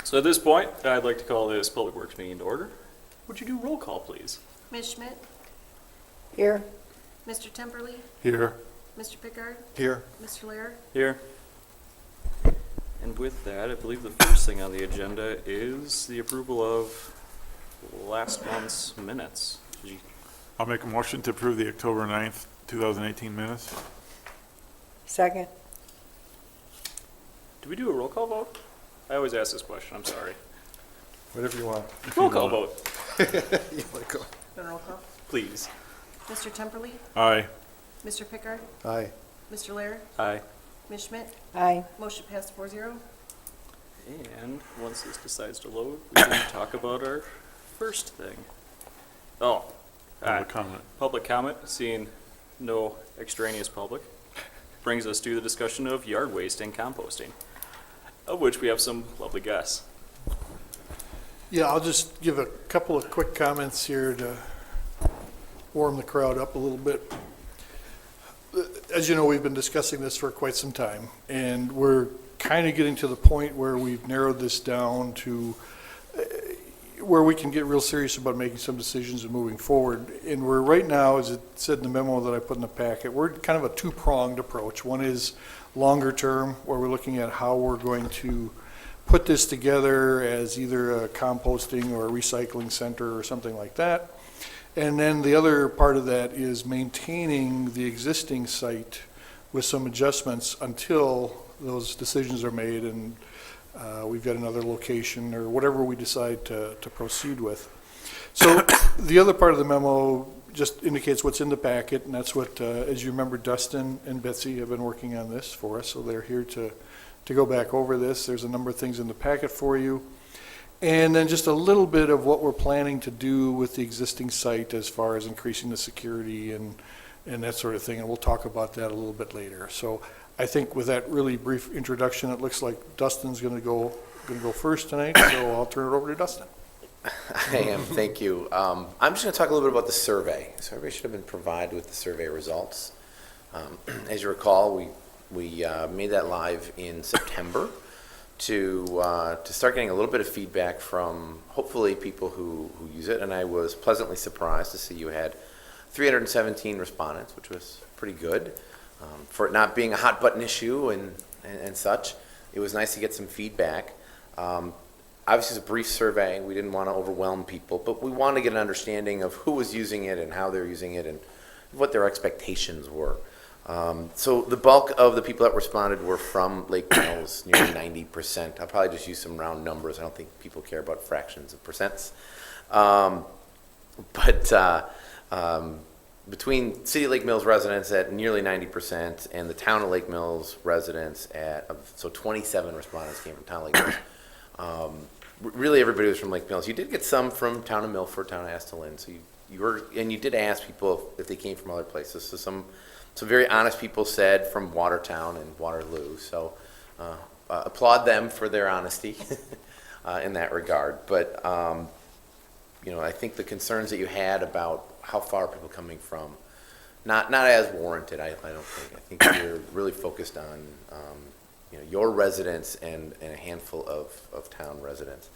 So at this point, I'd like to call this Public Works meeting to order. Would you do roll call, please? Ms. Schmidt? Here. Mr. Temperley? Here. Mr. Pickard? Here. Mr. Lair? Here. And with that, I believe the first thing on the agenda is the approval of last month's minutes. I'll make a motion to approve the October 9th, 2018 minutes. Second. Do we do a roll call vote? I always ask this question, I'm sorry. Whatever you want. Roll call vote, You want to go? Roll call. please. Mr. Temperley? Aye. Mr. Pickard? Aye. Mr. Lair? Aye. Ms. Schmidt? Aye. Motion passed 4-0. And once this decides to load, we can talk about our first thing. Oh, Public comment. public comment, seeing no extraneous public, brings us to the discussion of yard waste and composting, of which we have some lovely guests. Yeah, I'll just give a couple of quick comments here to warm the crowd up a little bit. As you know, we've been discussing this for quite some time, and we're kind of getting to the point where we've narrowed this down to where we can get real serious about making some decisions and moving forward. And we're right now, as it said in the memo that I put in the packet, we're kind of a two-pronged approach. One is longer term, where we're looking at how we're going to put this together as either a composting or a recycling center or something like that. And then the other part of that is maintaining the existing site with some adjustments until those decisions are made and we've got another location or whatever we decide to proceed with. So the other part of the memo just indicates what's in the packet, and that's what, as you remember, Dustin and Betsy have been working on this for us, so they're here to go back over this. There's a number of things in the packet for you. And then just a little bit of what we're planning to do with the existing site as far as increasing the security and that sort of thing, and we'll talk about that a little bit later. So I think with that really brief introduction, it looks like Dustin's gonna go first tonight, so I'll turn it over to Dustin. I am, thank you. I'm just going to talk a little bit about the survey. So everybody should have been provided with the survey results. As you recall, we made that live in September to start getting a little bit of feedback from hopefully people who use it, and I was pleasantly surprised to see you had 317 respondents, which was pretty good. For it not being a hot button issue and such, it was nice to get some feedback. Obviously, it's a brief survey. We didn't want to overwhelm people, but we wanted to get an understanding of who was using it and how they're using it and what their expectations were. So the bulk of the people that responded were from Lake Mills, nearly 90%. I'll probably just use some round numbers. I don't think people care about fractions of percents. Between City of Lake Mills residents at nearly 90% and the Town of Lake Mills residents so 27 respondents came from Town of Lake Mills. Really everybody was from Lake Mills. You did get some from Town of Milford, Town of Estelin, so you did ask people if they came from other places. So some very honest people said from Watertown and Waterloo, so applaud them for their honesty in that regard. But I think the concerns that you had about how far are people coming from, not as warranted, I don't think. I think you're really focused on your residents and a handful of town residents.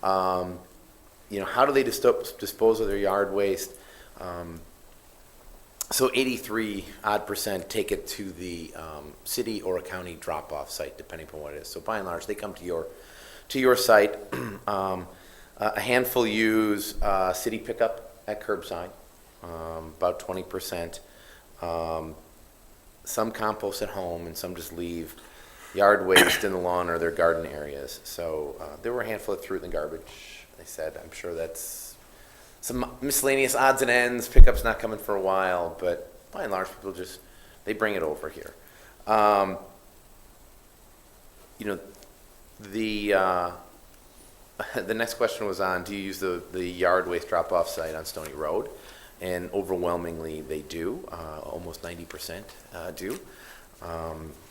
How do they dispose of their yard waste? So 83% take it to the city or a county drop-off site, depending upon what it is. So by and large, they come to your site. A handful use city pickup at curbside, about 20%. Some compost at home, and some just leave yard waste in the lawn or their garden areas. So there were a handful that threw it in the garbage. They said, I'm sure that's some miscellaneous odds and ends. Pickup's not coming for a while, but by and large, people they bring it over here. The next question was on, do you use the yard waste drop-off site on Stony Road? And overwhelmingly, they do. Almost 90% do.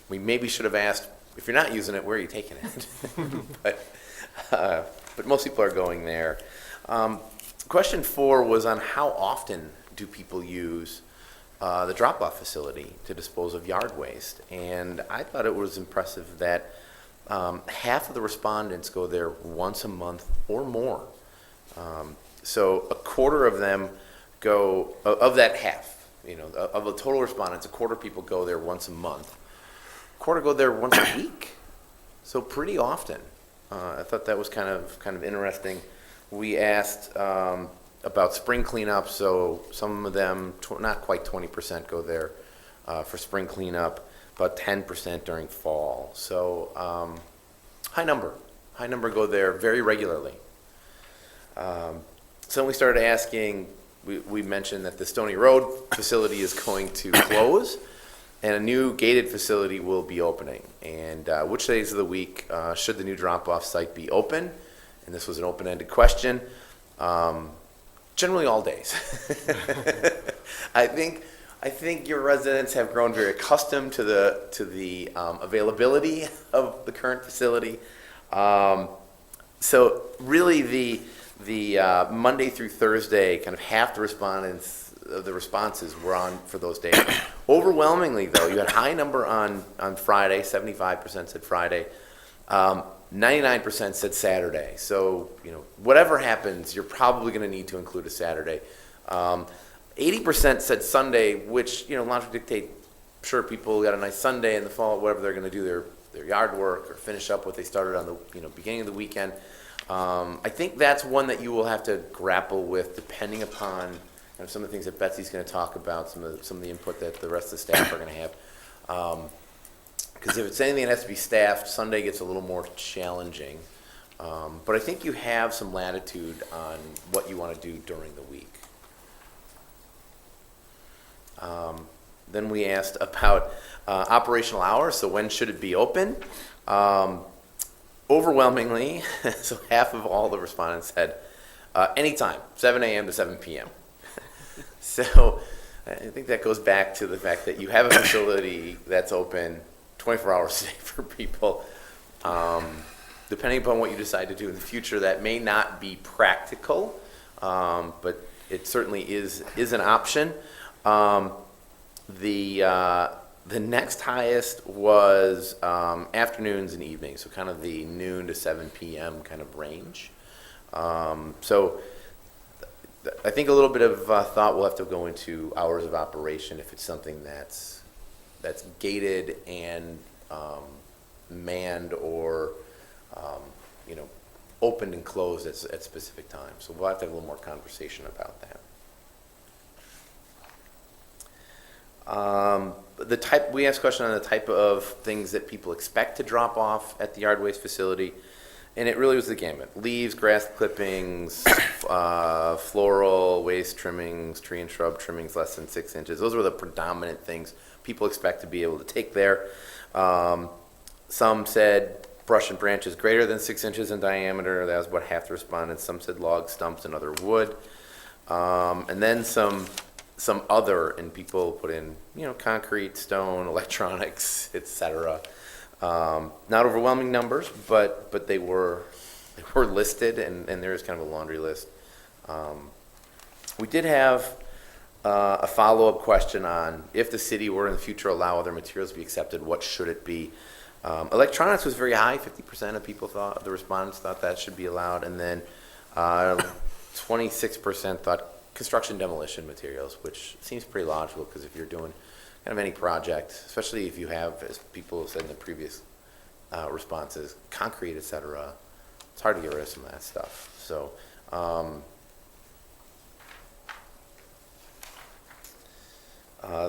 We maybe should have asked, if you're not using it, where are you taking it? but most people are going there. Question 4 was on how often do people use the drop-off facility to dispose of yard waste? And I thought it was impressive that half of the respondents go there once a month or more. So a quarter of them go, of that half, of the total respondents, a quarter of people go there once a month. A quarter go there once a week. So pretty often. I thought that was kind of interesting. We asked about spring cleanup, so some of them, not quite 20% go there for spring cleanup, about 10% during fall. So high number go there very regularly. So we started asking, we mentioned that the Stony Road facility is going to close, and a new gated facility will be opening. And which days of the week should the new drop-off site be open? And this was an open-ended question. Generally all days. I think your residents have grown very accustomed to the availability of the current facility. So really the Monday through Thursday, kind of half the responses were on for those days. Overwhelmingly, though, you had a high number on Friday, 75% said Friday, 99% said Saturday. So, whatever happens, you're probably going to need to include a Saturday. 80% said Sunday, which, logic dictate, sure, people got a nice Sunday in the fall, whatever they're going to do their yard work or finish up what they started on the beginning of the weekend. I think that's one that you will have to grapple with depending upon some of the things that Betsy's going to talk about, some of the input that the rest of the staff are going to have. Because if it's anything that has to be staffed, Sunday gets a little more challenging. But I think you have some latitude on what you want to do during the week. Then we asked about operational hours, so when should it be open? Overwhelmingly, so half of all the respondents said anytime, 7 a.m. to 7 p.m. So I think that goes back to the fact that you have a facility that's open 24 hours a day for people. Depending upon what you decide to do in the future, that may not be practical, but it certainly is an option. The next highest was afternoons and evenings, so kind of the noon to 7 p.m. kind of range. So I think a little bit of thought will have to go into hours of operation if it's something that's gated and manned or opened and closed at specific times. So we'll have to have a little more conversation about that. We asked a question on the type of things that people expect to drop off at the yard waste facility, and it really was the gamut. Leaves, grass clippings, floral, waste trimmings, tree and shrub trimmings less than 6 inches. Those were the predominant things people expect to be able to take there. Some said brush and branches greater than 6 inches in diameter. That was about half the respondents. Some said logs, stumps, and other wood. And then some other, and people put in, concrete, stone, electronics, etc. Not overwhelming numbers, but they were listed, and there is kind of a laundry list. We did have a follow-up question on if the city were in the future allow other materials to be accepted, what should it be? Electronics was very high. 50% of people thought, the respondents thought that should be allowed, and then 26% thought construction demolition materials, which seems pretty logical because if you're doing kind of any project, especially if you have, as people have said in the previous responses, concrete, etc., it's hard to get rid of some of that stuff. So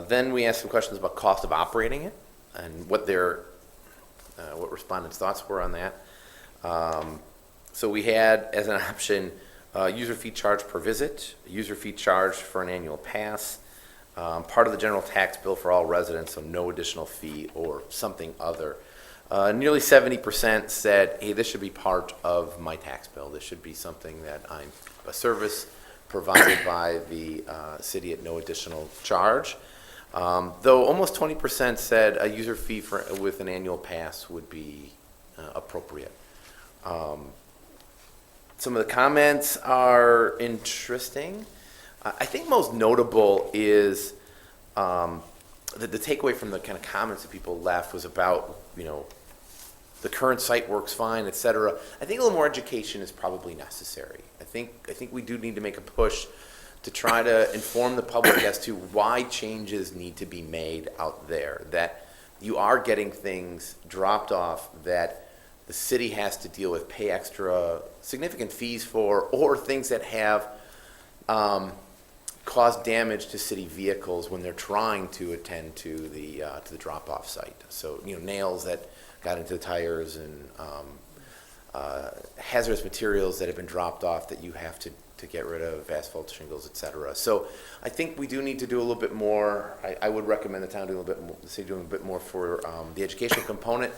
then we asked some questions about cost of operating it and what respondents' thoughts were on that. So we had as an option user fee charge per visit, user fee charge for an annual pass, part of the general tax bill for all residents, so no additional fee or something other. Nearly 70% said, hey, this should be part of my tax bill. This should be something that a service provided by the city at no additional charge. Though almost 20% said a user fee with an annual pass would be appropriate. Some of the comments are interesting. I think most notable is the takeaway from the kind of comments that people left was about, the current site works fine, et cetera. I think a little more education is probably necessary. I think we do need to make a push to try to inform the public as to why changes need to be made out there, that you are getting things dropped off that the city has to deal with, pay extra significant fees for, or things that have caused damage to city vehicles when they're trying to attend to the drop-off site. So, nails that got into the tires and hazardous materials that have been dropped off that you have to get rid of, asphalt shingles, et cetera. So I think we do need to do a little bit more. I would recommend the town doing a little bit more, the city doing a bit more for the educational component,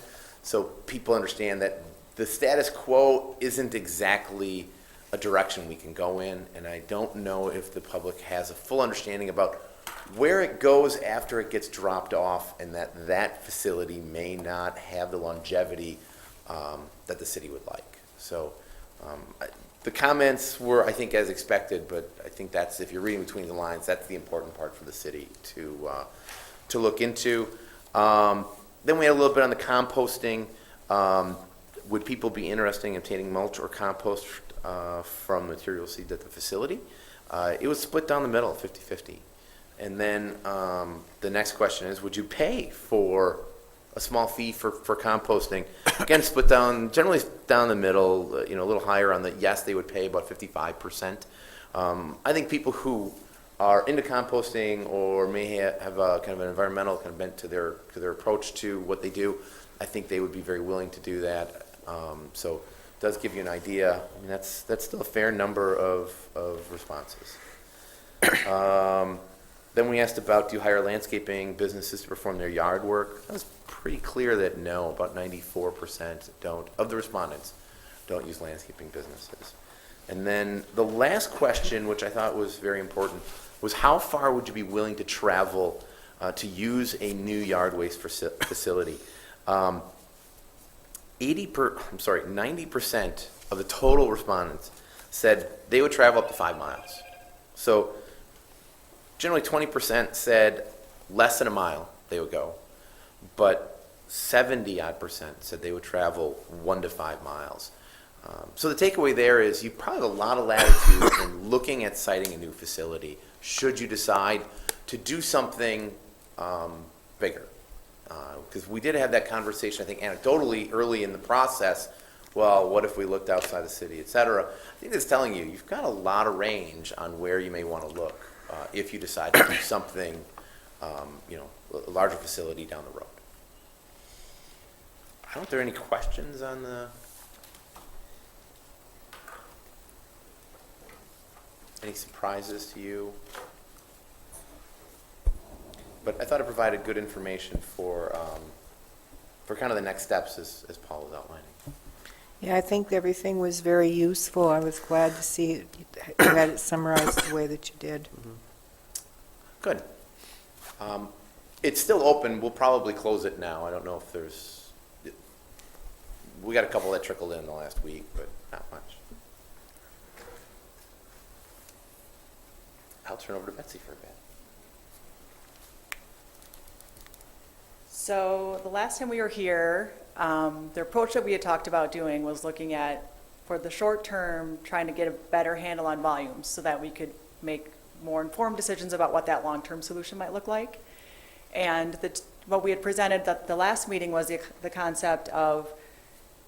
so people understand that the status quo isn't exactly a direction we can go in, and I don't know if the public has a full understanding about where it goes after it gets dropped off, and that facility may not have the longevity that the city would like. So the comments were, I think, as expected, but I think that's, if you're reading between the lines, that's the important part for the city to look into. Then we had a little bit on the composting. Would people be interested in obtaining mulch or compost from material seed at the facility? It was split down the middle, 50-50. And then the next question is, would you pay for a small fee for composting? Again, split down, generally down the middle, a little higher on the, yes, they would pay about 55%. I think people who are into composting or may have a kind of an environmental kind of bent to their approach to what they do, I think they would be very willing to do that. So it does give you an idea. I mean, that's still a fair number of responses. Then we asked about, do you hire landscaping businesses to perform their yard work? That was pretty clear that no, about 94% of the respondents don't use landscaping businesses. And then the last question, which I thought was very important, was how far would you be willing to travel to use a new yard waste facility? 90% of the total respondents said they would travel up to 5 miles. So generally 20% said less than a mile they would go, but 70% said they would travel 1 to 5 miles. So the takeaway there is you probably have a lot of latitude in looking at siting a new facility should you decide to do something bigger. Because we did have that conversation, I think, anecdotally early in the process. Well, what if we looked outside the city, et cetera? I think that's telling you you've got a lot of range on where you may want to look if you decide to do something, a larger facility down the road. I don't know if there are any questions on the... Any surprises to you? But I thought it provided good information for kind of the next steps as Paul was outlining. Yeah, I think everything was very useful. I was glad to see you had it summarized the way that you did. Good. It's still open. We'll probably close it now. I don't know if there's... We got a couple that trickled in the last week, but not much. I'll turn over to Betsy for a bit. So the last time we were here, the approach that we had talked about doing was looking at, for the short term, trying to get a better handle on volumes so that we could make more informed decisions about what that long-term solution might look like. And what we had presented at the last meeting was the concept of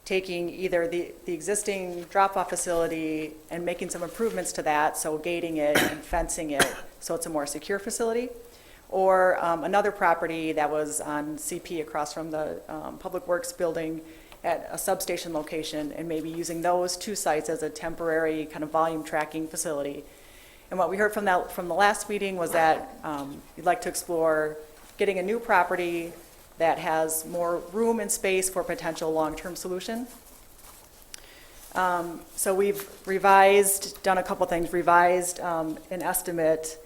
taking either the existing drop-off facility and making some improvements to that, so gating it and fencing it so it's a more secure facility, or another property that was on CP across from the Public Works building at a substation location, and maybe using those 2 sites as a temporary kind of volume tracking facility. And what we heard from the last meeting was that you'd like to explore getting a new property that has more room and space for potential long-term solution. So we've done a couple things, revised an estimate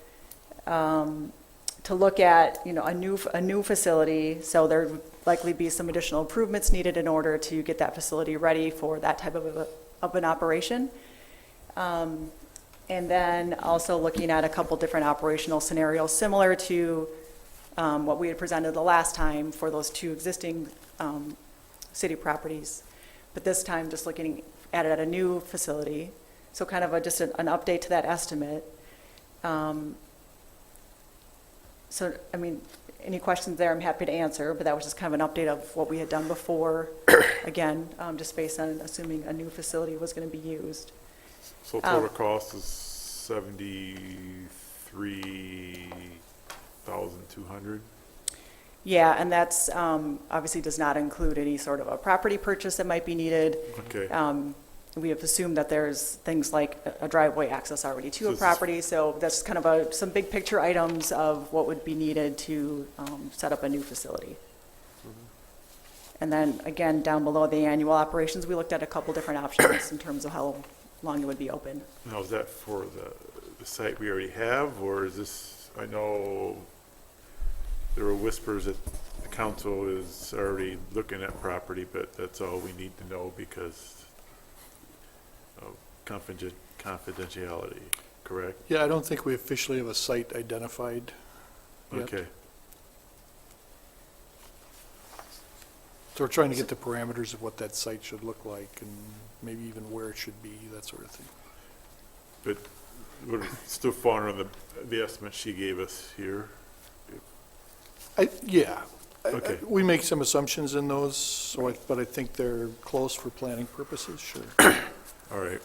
to look at, a new facility. So there would likely be some additional improvements needed in order to get that facility ready for that type of an operation. And then also looking at a couple different operational scenarios similar to what we had presented the last time for those 2 existing city properties. But this time, just looking at it at a new facility, so kind of just an update to that estimate. So, I mean, any questions there, I'm happy to answer, but that was just kind of an update of what we had done before. Again, just based on assuming a new facility was going to be used. So total cost is 73,200? Yeah, and that's obviously does not include any sort of a property purchase that might be needed. Okay. We have assumed that there's things like a driveway access already to So a this is- property, so that's kind of some big picture items of what would be needed to set up a new facility. And then, again, down below the annual operations, we looked at a couple different options in terms of how long it would be open. Now, is that for the site we already have, or is this, I know there were whispers that the council is already looking at property, but that's all we need to know because of confidentiality, correct? Yeah, I don't think we officially have a site identified yet. Okay. So we're trying to get the parameters of what that site should look like and maybe even where it should be, that sort of thing. But we're still falling on the estimate she gave us here. Yeah. Okay. We make some assumptions in those, so but I think they're close for planning purposes, sure. All right.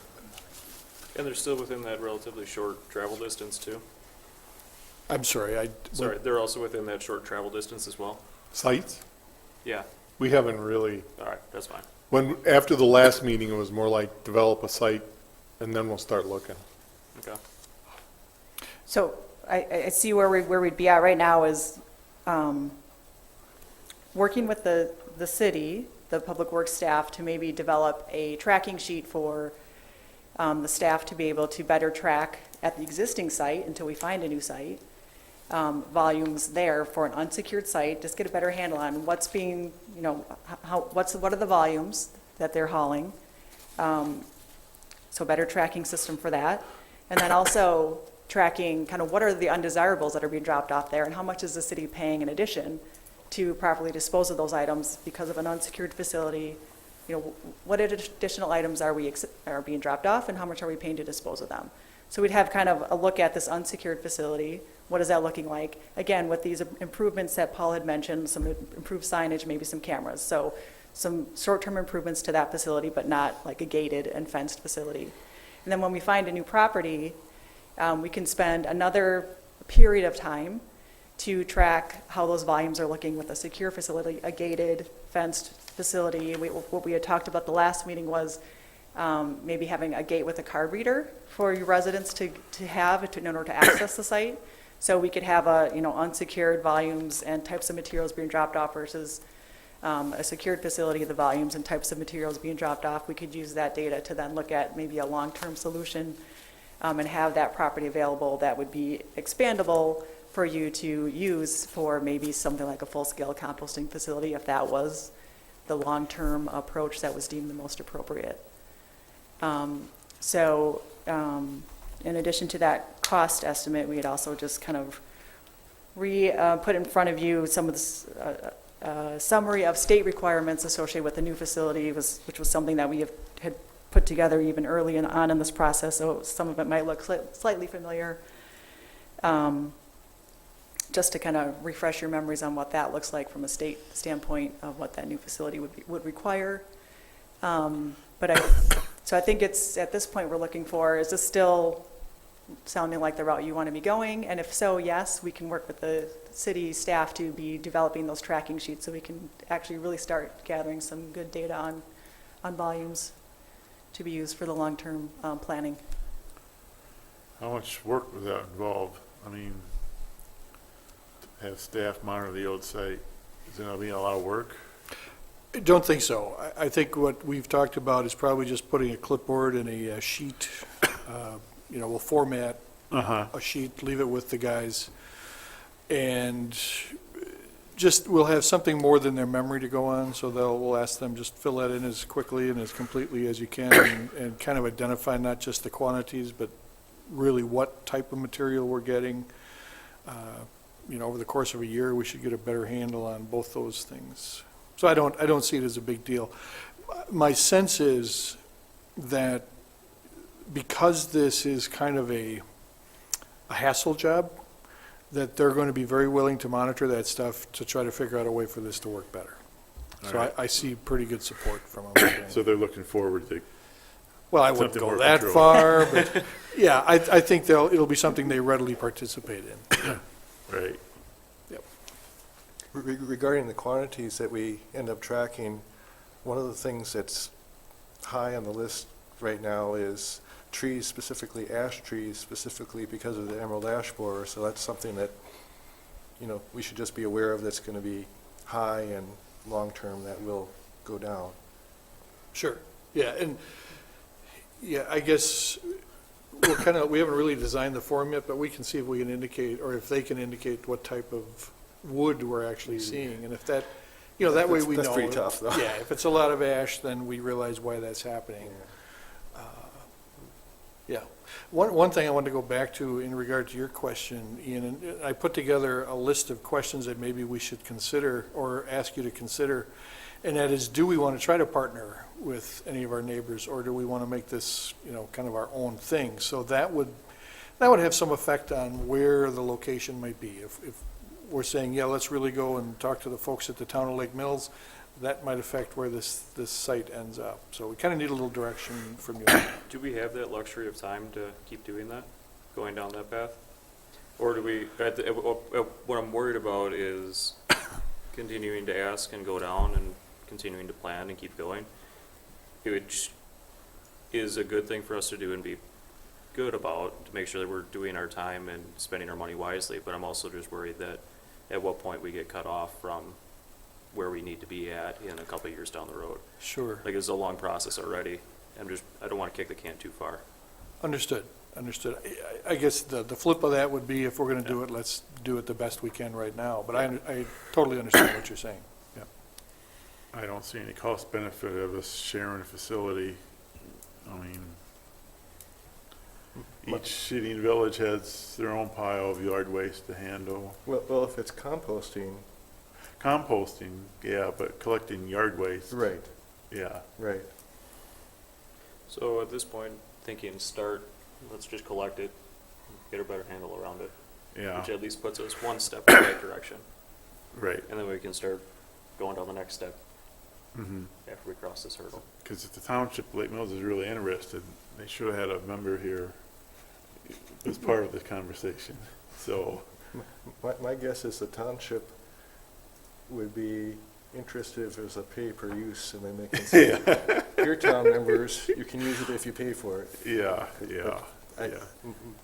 And they're still within that relatively short travel distance too? I'm sorry, Sorry, they're also within that short travel distance as well? Sites? Yeah, We haven't really, all right, that's fine. after the last meeting, it was more like develop a site and then we'll start looking. Okay. So I see where we'd be at right now is working with the city, the public works staff, to maybe develop a tracking sheet for the staff to be able to better track at the existing site until we find a new site, volumes there for an unsecured site, just get a better handle on what's being, you know, what are the volumes that they're hauling. So better tracking system for that. And then also tracking kind of what are the undesirables that are being dropped off there and how much is the city paying in addition to properly dispose of those items because of an unsecured facility. You know, what additional items are being dropped off and how much are we paying to dispose of them? So we'd have kind of a look at this unsecured facility. What is that looking like? Again, with these improvements that Paul had mentioned, some improved signage, maybe some cameras. So some short-term improvements to that facility, but not like a gated and fenced facility. And then when we find a new property, we can spend another period of time to track how those volumes are looking with a secure facility, a gated, fenced facility. What we had talked about the last meeting was maybe having a gate with a card reader for your residents to have in order to access the site. So we could have unsecured volumes and types of materials being dropped off versus a secured facility, the volumes and types of materials being dropped off. We could use that data to then look at maybe a long-term solution and have that property available that would be expandable for you to use for maybe something like a full-scale composting facility if that was the long-term approach that was deemed the most appropriate. In addition to that cost estimate, we had also just kind of put in front of you some of the summary of state requirements associated with the new facility, which was something that we had put together even early on in this process, so some of it might look slightly familiar. Just to kind of refresh your memories on what that looks like from a state standpoint of what that new facility would require. So I think it's, at this point, we're looking for, is this still sounding like the route you want to be going? And if so, yes, we can work with the city staff to be developing those tracking sheets so we can actually really start gathering some good data on volumes to be used for the long-term planning. How much work was that involved? I mean, to have staff monitor the old site, is there going to be a lot of work? I don't think so. I think what we've talked about is probably just putting a clipboard and a sheet. We'll format a sheet, leave it with the guys, and just, we'll have something more than their memory to go on, so we'll ask them just fill that in as quickly and as completely as you can and kind of identify not just the quantities, but really what type of material we're getting. Over the course of a year, we should get a better handle on both those things. So I don't see it as a big deal. My sense is that because this is kind of a hassle job, that they're going to be very willing to monitor that stuff to try to figure out a way for this to work better. So All right. I see pretty good support from them. So they're looking forward to, Well, I wouldn't something go more that controlled. far, but yeah, I think it'll be something they readily participate in. right? Regarding the quantities that we end up tracking, one of the things that's high on the list right now is trees, specifically ash trees, specifically because of the emerald ash borer. So that's something that, we should just be aware of, that's going to be high, and long-term that will go down. Sure, yeah, and, yeah, I guess we haven't really designed the form yet, but we can see if we can indicate, or if they can indicate what type of wood we're actually seeing, and if that, that way we know. That's pretty tough, though. Yeah, if it's a lot of ash, then we realize why that's happening. Yeah. One thing I wanted to go back to in regard to your question, Ian, and I put together a list of questions that maybe we should consider or ask you to consider, and that is, do we want to try to partner with any of our neighbors, or do we want to make this, kind of our own thing? So that would have some effect on where the location might be. If we're saying, yeah, let's really go and talk to the folks at the town of Lake Mills, that might affect where this site ends up. So we kind of need a little direction from you. Do we have that luxury of time to keep doing that, going down that path? Or do we, what I'm worried about is continuing to ask and go down and continuing to plan and keep going, which is a good thing for us to do and be good about, to make sure that we're doing our time and spending our money wisely. But I'm also just worried that at what point we get cut off from where we need to be at in a couple of years down the road. Sure. Like, it's a long process already. I don't want to kick the can too far. Understood. I guess the flip of that would be, if we're going to do it, let's do it the best we can right now. But I totally understand what you're saying. Yeah. I don't see any cost benefit of us sharing a facility. I mean, each city and village has their own pile of yard waste to handle. Well, if it's composting. Composting, yeah, but collecting yard waste. Right, Yeah, right. So at this point, thinking let's just collect it, get a better handle around it, yeah, which at least puts us one step in the right direction. right. And then we can start going down the next step Mm-hmm. after we cross this hurdle. Because if the township of Lake Mills is really interested, they should have had a member here as part of this conversation. So, My guess is the township would be interested if it was a pay-per-use, and then they can say, your town members, you can use it if you pay for it. yeah.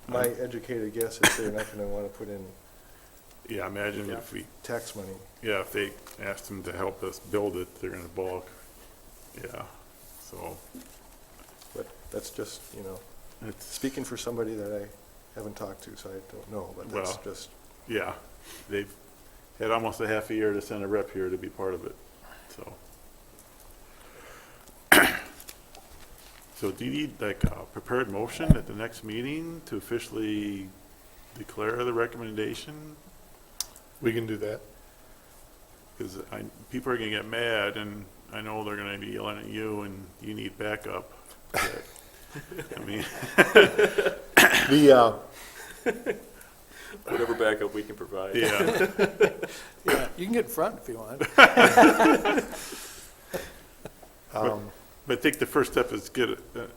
My educated guess is they're not going to want to put in Yeah, imagine if tax money. if they asked them to help us build it, they're gonna balk. Yeah, so, But that's just, it's, speaking for somebody that I haven't talked to, so I don't know, but that's Well. just, yeah, they've had almost a half a year to send a rep here to be part of it, so. So do you need like a prepared motion at the next meeting to officially declare the recommendation? We can do that. Because people are gonna get mad, and I know they're gonna be yelling at you, and you need backup. But, I mean, The, Whatever backup we can provide. yeah, Yeah, you can get in front if you want. but I think the first step is get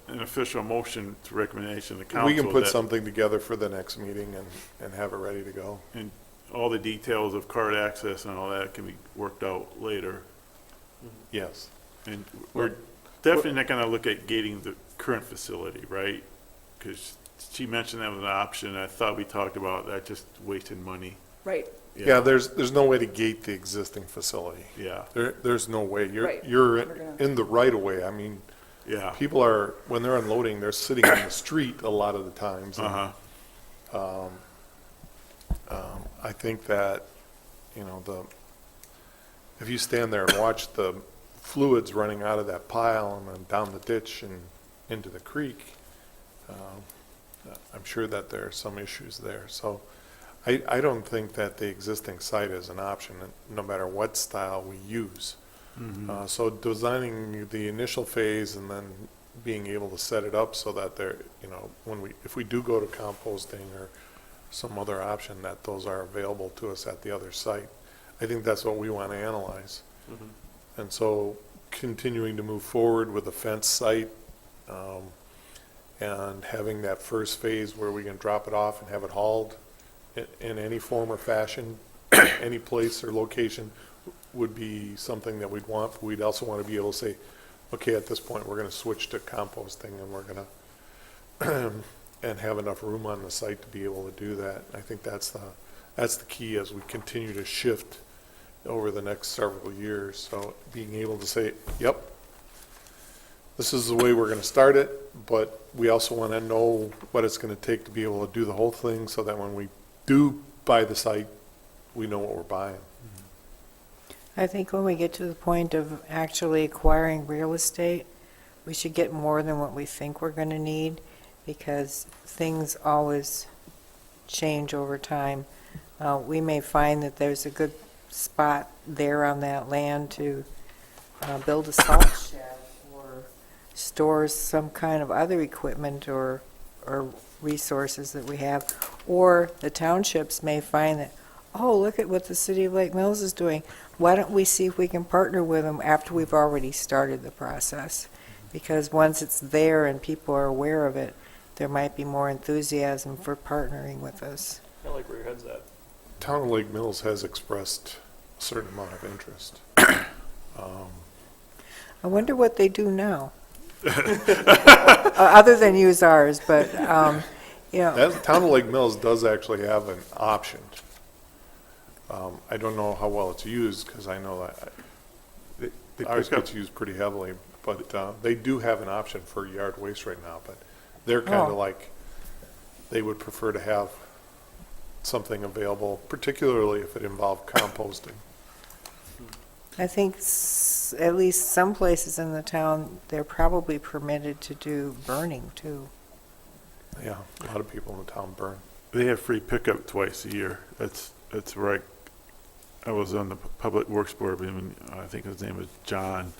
an official motion to recommendation to council. we can put that- something together for the next meeting and have it ready to go. And all the details of card access and all that can be worked out later. Yes. And we're definitely not gonna look at gating the current facility, right? Because she mentioned that was an option. I thought we talked about that, just wasting money. Right, Yeah, there's no way to gate the existing facility. Yeah, There's no way. Right. You're We're gonna- in the right of way. I mean, yeah. people are, when they're unloading, they're sitting on the street a lot of the times. and, Uh-huh. I think that, if you stand there and watch the fluids running out of that pile and then down the ditch and into the creek, I'm sure that there are some issues there. So I don't think that the existing site is an option, no matter what style we use. So designing the initial phase and then being able to set it up so that there, if we do go to composting or some other option, that those are available to us at the other site. I think that's what we want to analyze. And so continuing to move forward with the fence site, and having that first phase where we can drop it off and have it hauled in any form or fashion, any place or location would be something that we'd want. But we'd also want to be able to say, okay, at this point, we're going to switch to composting, and we're going to and have enough room on the site to be able to do that. I think that's the key as we continue to shift over the next several years. So being able to say, yep, this is the way we're going to start it, but we also want to know what it's going to take to be able to do the whole thing so that when we do buy the site, we know what we're buying. I think when we get to the point of actually acquiring real estate, we should get more than what we think we're going to need, because things always change over time. We may find that there's a good spot there on that land to build a salt shed or store some kind of other equipment or resources that we have. Or the townships may find that, oh, look at what the city of Lake Mills is doing. Why don't we see if we can partner with them after we've already started the process? Because once it's there and people are aware of it, there might be more enthusiasm for partnering with us. I like where your head's at. Town of Lake Mills has expressed a certain amount of interest. I wonder what they do now. Other than use ours, but, Town of Lake Mills does actually have an option. I don't know how well it's used, because I know that it gets used pretty heavily, but they do have an option for yard waste right now, but they're kind of like, they would prefer to have something available, particularly if it involved composting. I think at least some places in the town, they're probably permitted to do burning too. Yeah, a lot of people in the town burn. They have free pickup twice a year. That's right. I was on the Public Works Board, when I think his name was John.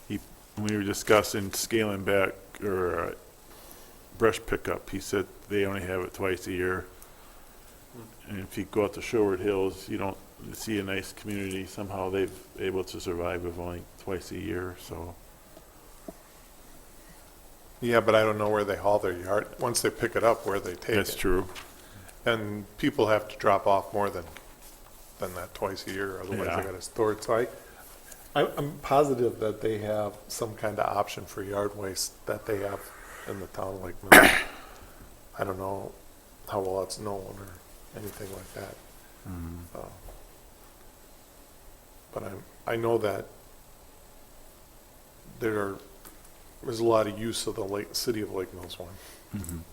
When we were discussing scaling back or brush pickup, he said they only have it twice a year. And if you go out to Shoreward Hills, you don't see a nice community. Somehow they've able to survive with only twice a year. So Yeah, but I don't know where they haul their yard. Once they pick it up, where they take it. that's true. And people have to drop off more than that twice a year, otherwise Yeah. they gotta store it. So I'm positive that they have some kind of option for yard waste that they have in the town of Lake Mills. I don't know how well it's known or anything like that. But I know that there's a lot of use of the city of Lake Mills one.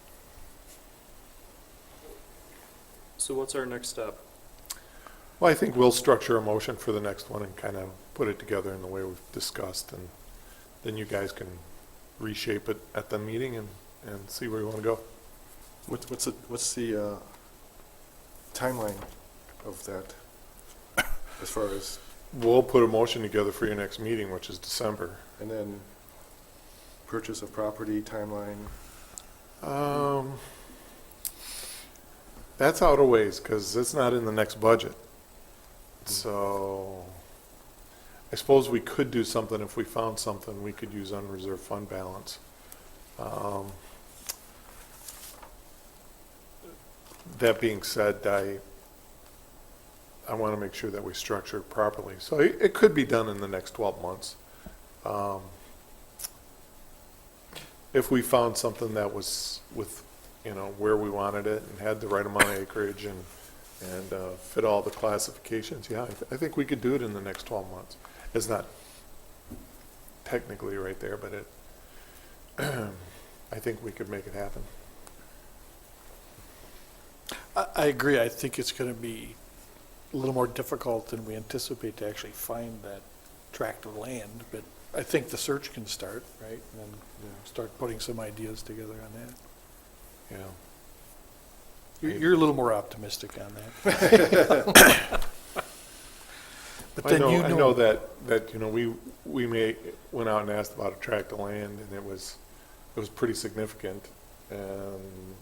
So what's our next step? Well, I think we'll structure a motion for the next one and kind of put it together in the way we've discussed, and then you guys can reshape it at the meeting and see where you want to go. What's the timeline of that, as far as, We'll put a motion together for your next meeting, which is December. and then purchase of property timeline? That's out of ways, because it's not in the next budget. So I suppose we could do something if we found something we could use unreserved fund balance. That being said, I want to make sure that we structure it properly. So it could be done in the next 12 months. If we found something that was with, where we wanted it and had the right amount of acreage and fit all the classifications, yeah, I think we could do it in the next 12 months. It's not technically right there, but I think we could make it happen. I agree. I think it's going to be a little more difficult than we anticipate to actually find that tract of land, but I think the search can start, right? And then start putting some ideas together on that. Yeah. You're a little more optimistic on that. But I then know, you I know that, you know, we went out and asked about a tract of land, and it was pretty significant. And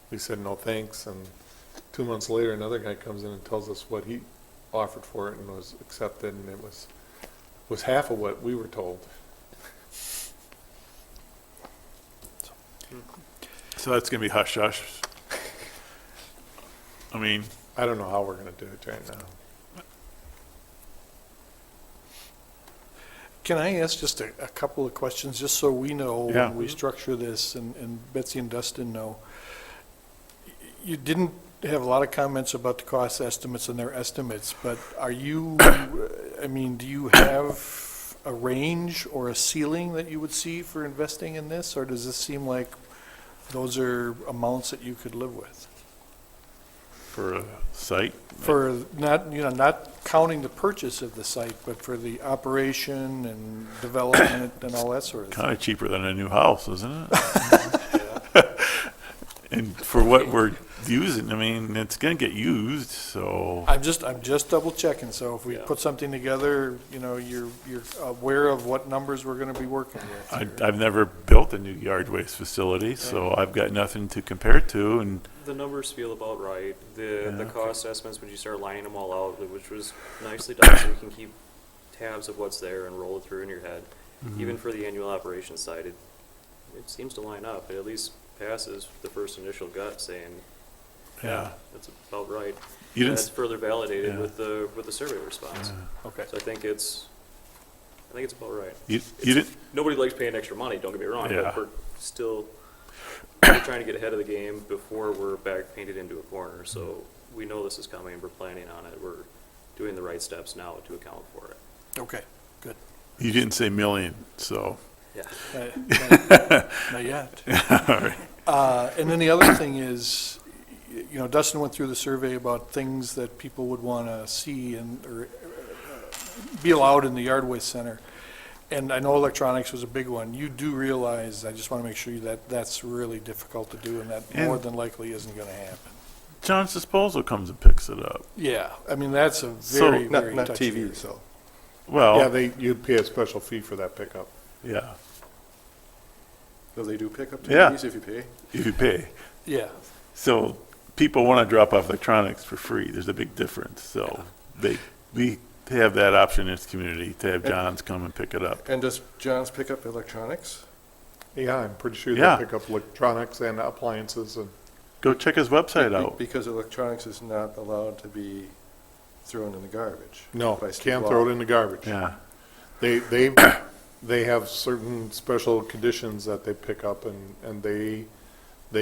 we said, no, thanks, and 2 months later, another guy comes in and tells us what he offered for it and was accepted, and it was half of what we were told. So that's gonna be hush hush. I mean, I don't know how we're gonna do it right now. Can I ask just a couple of questions, just so we know Yeah. when we structure this, and Betsy and Dustin know? You didn't have a lot of comments about the cost estimates and their estimates, but are you, I mean, do you have a range or a ceiling that you would see for investing in this? Or does this seem like those are amounts that you could live with? for a site, For not, you know, not counting the purchase of the site, but for the operation and development and all that sort of thing? kinda cheaper than a new house, isn't it? And for what we're using, I mean, it's gonna get used, so. I'm just double checking, so if we Yeah. put something together, you know, you're aware of what numbers we're gonna be working with. here. I've never built a new yard waste facility, so I've got nothing to compare to, and The numbers feel about right. The Yeah. cost estimates, when you start lining them all out, which was nicely done, so you can keep tabs of what's there and roll it through in your head. Even for the annual operations side, it seems to line up. It at least passes the first initial gut saying, yeah. that's about right. You And didn't, that's further validated yeah. with the survey response. Okay. So I think it's about right. you didn't, Nobody likes paying extra money, don't get me wrong, Yeah. but we're trying to get ahead of the game before we're back painted into a corner. So we know this is coming, we're planning on it, we're doing the right steps now to account for it. Okay, good. you didn't say million, so. Yeah. Not yet. All right. And then the other thing is, you know, Dustin went through the survey about things that people would want to see and, or be allowed in the yard waste center. And I know electronics was a big one. You do realize, I just want to make sure that that's really difficult to do, and that more And- than likely isn't going to happen. John's Disposal comes and picks it up. Yeah, I mean, that's a So- very, Not, very not touchy area. TVs, so. Well, Yeah, you'd pay a special fee for that pickup. yeah, So they do pick up Yeah. TVs if you pay? if you pay. Yeah, So people want to drop off electronics for free. There's a big difference. So we have that option in this community to have John's come and pick it up. And does John's pick up electronics? Yeah, I'm pretty sure Yeah. they pick up electronics and appliances and. Go check his website out. Because electronics is not allowed to be thrown in the garbage. No, by state can't law. throw it in the garbage. Yeah. They have certain special conditions that they pick up and they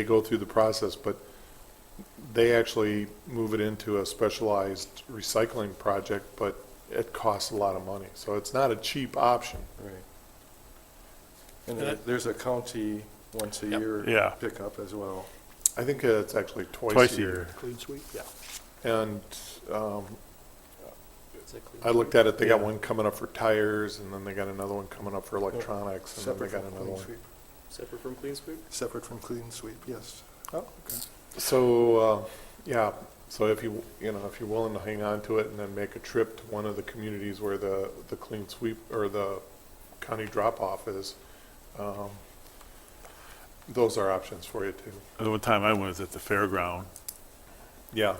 go through the process, but they actually move it into a specialized recycling project, but it costs a lot of money. So it's not a cheap option. Right. And there's a county once a year Yeah. pickup as well. I think it's actually Twice twice a a year. year. clean sweep, yeah. And Is that clean? I looked at it, they got Yeah. one coming up for tires, and then they got another one coming up for electronics, and then they Separate got from another clean one. sweep. Separate from clean sweep? Separate from clean sweep, yes. Oh, okay. So, yeah, so if if you're willing to hang on to it and then make a trip to one of the communities where the clean sweep or the county drop-off is, those are options for you too. The one time I went was at the fairground. Yeah,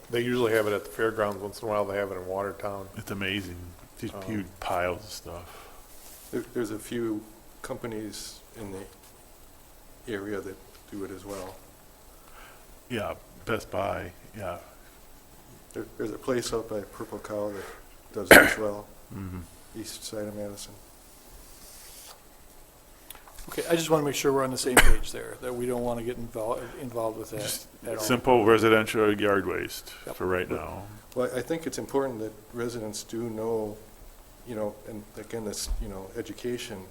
they usually have it at the fairgrounds. Once in a while, they have it in Watertown. It's amazing. These huge piles of stuff. There's a few companies in the area that do it as well. Yeah, Best Buy, yeah. There's a place out by Purple Cow that does it as well, Mhm. east side of Madison. Okay, I just want to make sure we're on the same page there, that we don't want to get involved with that at all. Simple residential yard waste Yep. for right now. Well, I think it's important that residents do know, and again, this, education.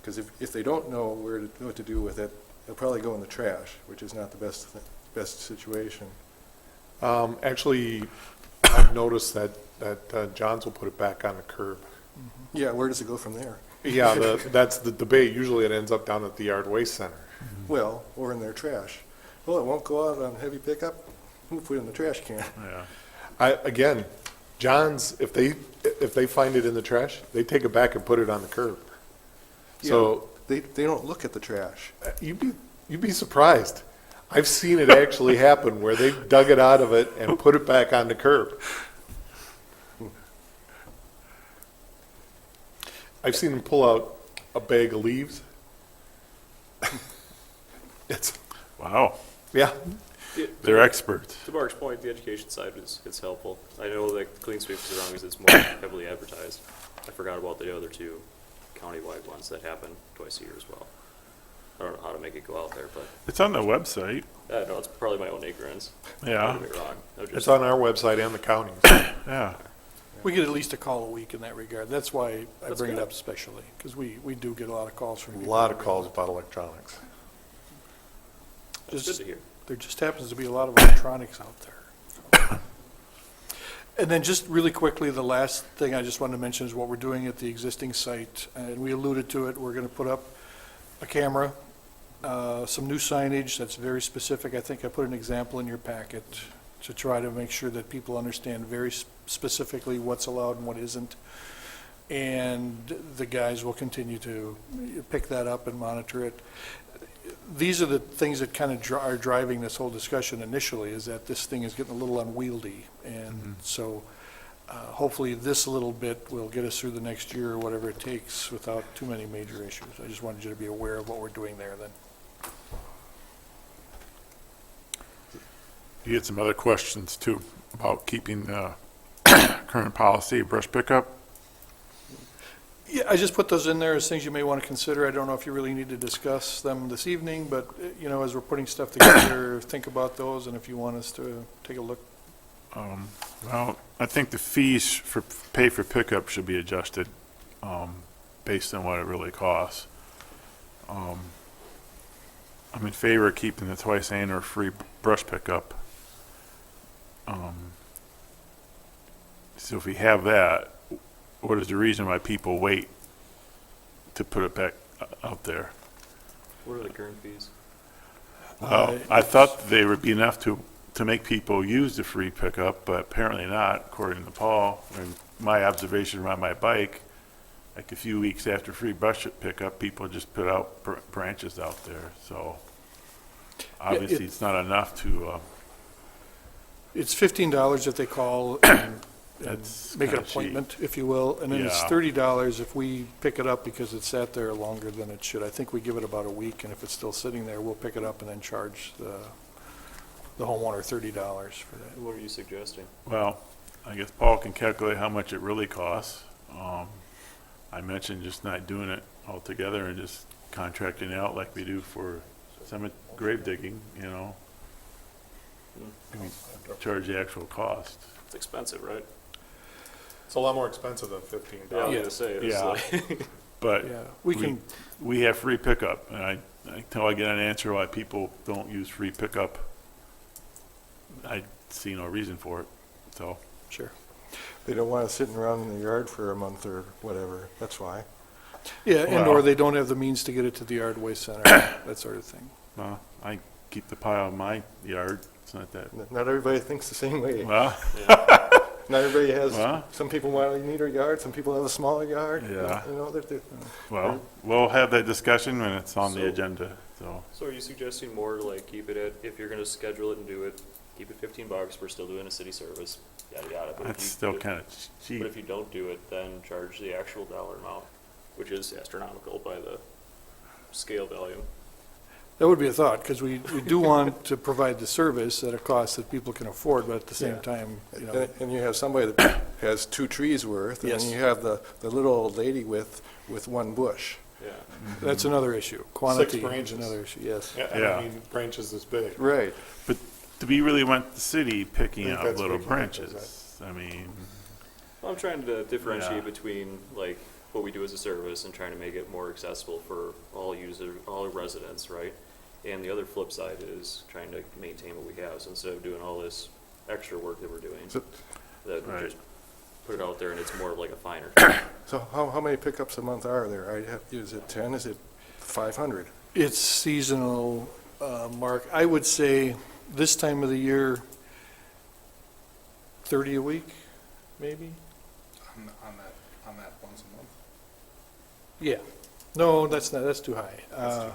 Because if they don't know what to do with it, they'll probably go in the trash, which is not the best situation. Actually, I've noticed that John's will put it back on the curb. Yeah, where does it go from there? Yeah, that's the debate. Usually it ends up down at the yard waste center. Well, or in their trash. Well, it won't go out on heavy pickup. We'll put it in the trash can. Yeah. Again, John's, if they find it in the trash, they take it back and put it on the curb. So They don't look at the trash. you'd be surprised. I've seen it actually happen where they've dug it out of it and put it back on the curb. I've seen them pull out a bag of leaves. It's, Wow, yeah, they're experts. To Mark's point, the education side is helpful. I know like Clean Sweeps is wrong because it's more heavily advertised. I forgot about the other two countywide ones that happen twice a year as well. I don't know how to make it go out there, but It's on the website, no, it's probably my own ignorance. yeah, Don't get me wrong. I was it's just- on our website and the county's. yeah. We get at least a call a week in that regard. That's why I That's bring it good. up especially, because we do get a lot of calls from A people. lot of calls about electronics. That's good Just- to hear. There just happens to be a lot of electronics out there. And then just really quickly, the last thing I just wanted to mention is what we're doing at the existing site. And we alluded to it, we're going to put up a camera, some new signage that's very specific. I think I put an example in your packet to try to make sure that people understand very specifically what's allowed and what isn't. And the guys will continue to pick that up and monitor it. These are the things that kind of are driving this whole discussion initially, is that this thing is getting a little unwieldy. And so hopefully this little bit will get us through the next year or whatever it takes without too many major issues. I just wanted you to be aware of what we're doing there then. You had some other questions too about keeping the current policy of brush pickup. Yeah, I just put those in there as things you may want to consider. I don't know if you really need to discuss them this evening, but, you know, as we're putting stuff together, think about those, and if you want us to take a look. Well, I think the fees for pay for pickup should be adjusted based on what it really costs. I'm in favor of keeping the twice annual free brush pickup. So if we have that, what is the reason why people wait to put it back out there? What are the current fees? Well, I thought they would be enough to make people use the free pickup, but apparently not, according to Paul. And my observation around my bike, like a few weeks after free brush pickup, people just put out branches out there. So obviously it's not enough to, It's $15 if they call and That's make an kinda cheap. appointment, if you will, and then it's Yeah. $30 if we pick it up because it sat there longer than it should. I think we give it about a week, and if it's still sitting there, we'll pick it up and then charge the homeowner $30 for that. What are you suggesting? well, I guess Paul can calculate how much it really costs. I mentioned just not doing it altogether and just contracting it out like we do for grave digging, you know. We charge the actual cost. It's expensive, right? It's a lot more expensive than $15. Yeah, I was Yeah. gonna say, it's Yeah. like, But Yeah, we can, we have free pickup, and until I get an answer why people don't use free pickup, I see no reason for it, so. sure. They don't want it sitting around in the yard for a month or whatever, that's why. Yeah, and/or Well- they don't have the means to get it to the yard waste center, that sort of thing. I keep the pile in my yard, it's not that, Not everybody thinks the same way. well, Not everybody has, Well- some people want a neater yard, some people have a smaller yard. Yeah. You know, well, we'll have that discussion when it's on the So- agenda, so. so are you suggesting more like keep it at, if you're gonna schedule it and do it, keep it $15, we're still doing a city service, yada yada. But if That's you- still but- kind of But cheap. if you don't do it, then charge the actual dollar amount, which is astronomical by the scale value. That would be a thought, because we do want to provide the service at a cost that people can afford, but at the same Yeah. time, you know, and you have somebody that has 2 trees worth, and Yes. then you have the little old lady with 1 bush. Yeah. that's another issue. Quantity is branches. another issue, yes. Yeah, and Yeah. I mean, branches this big. Right. But do we really want the city picking I think out that's little big, branches? I mean, Well, I'm trying to differentiate Yeah. between like what we do as a service and trying to make it more accessible for all users, all residents, right? And the other flip side is trying to maintain what we have. So instead of doing all this extra work that we're doing, So- that we Right. just put it out there and it's more of like a finer. So how many pickups a month are there? Is it 10? Is it 500? It's seasonal, Mark. I would say this time of the year, 30 a week. maybe? On that once a month? Yeah. No, that's not, that's too high. That's too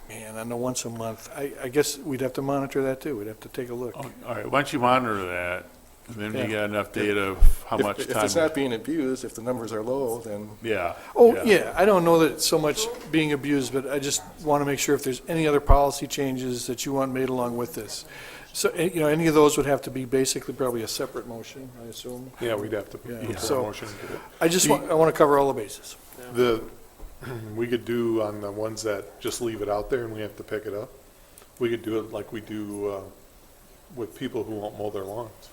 Man, on the once a month, I guess we'd have to monitor that too. We'd have to take a look. Oh, all right, once you monitor that, then Yeah. you got enough data of how much If time. it's not being abused, if the numbers are low, then Yeah. Oh, yeah, I don't know that it's so much being abused, but I just want to make sure if there's any other policy changes that you want made along with this. So, you know, any of those would have to be basically probably a separate motion, I assume. Yeah, we'd have to, Yeah, put a so- motion to it. I want to cover all the bases. The, we could do on the ones that just leave it out there and we have to pick it up. We could do it like we do with people who won't mow their lawns.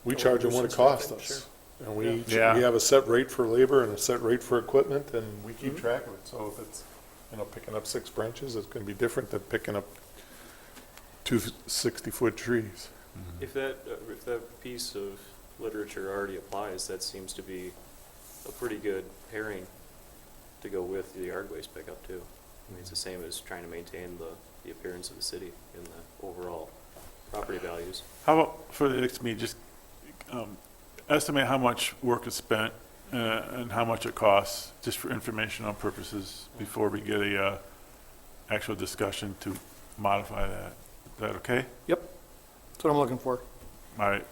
We charge them what it costs us. And we Yeah. have a set rate for labor and a set rate for equipment, and we keep track of it. So if it's, you know, picking up 6 branches, it's gonna be different than picking up 2 60-foot trees. If that piece of literature already applies, that seems to be a pretty good pairing to go with the yard waste pickup too. I mean, it's the same as trying to maintain the appearance of the city in the overall property values. How about for the next meeting, just estimate how much work is spent and how much it costs, just for informational purposes, before we get a actual discussion to modify that. Is that okay? Yep, that's what I'm looking for. All right.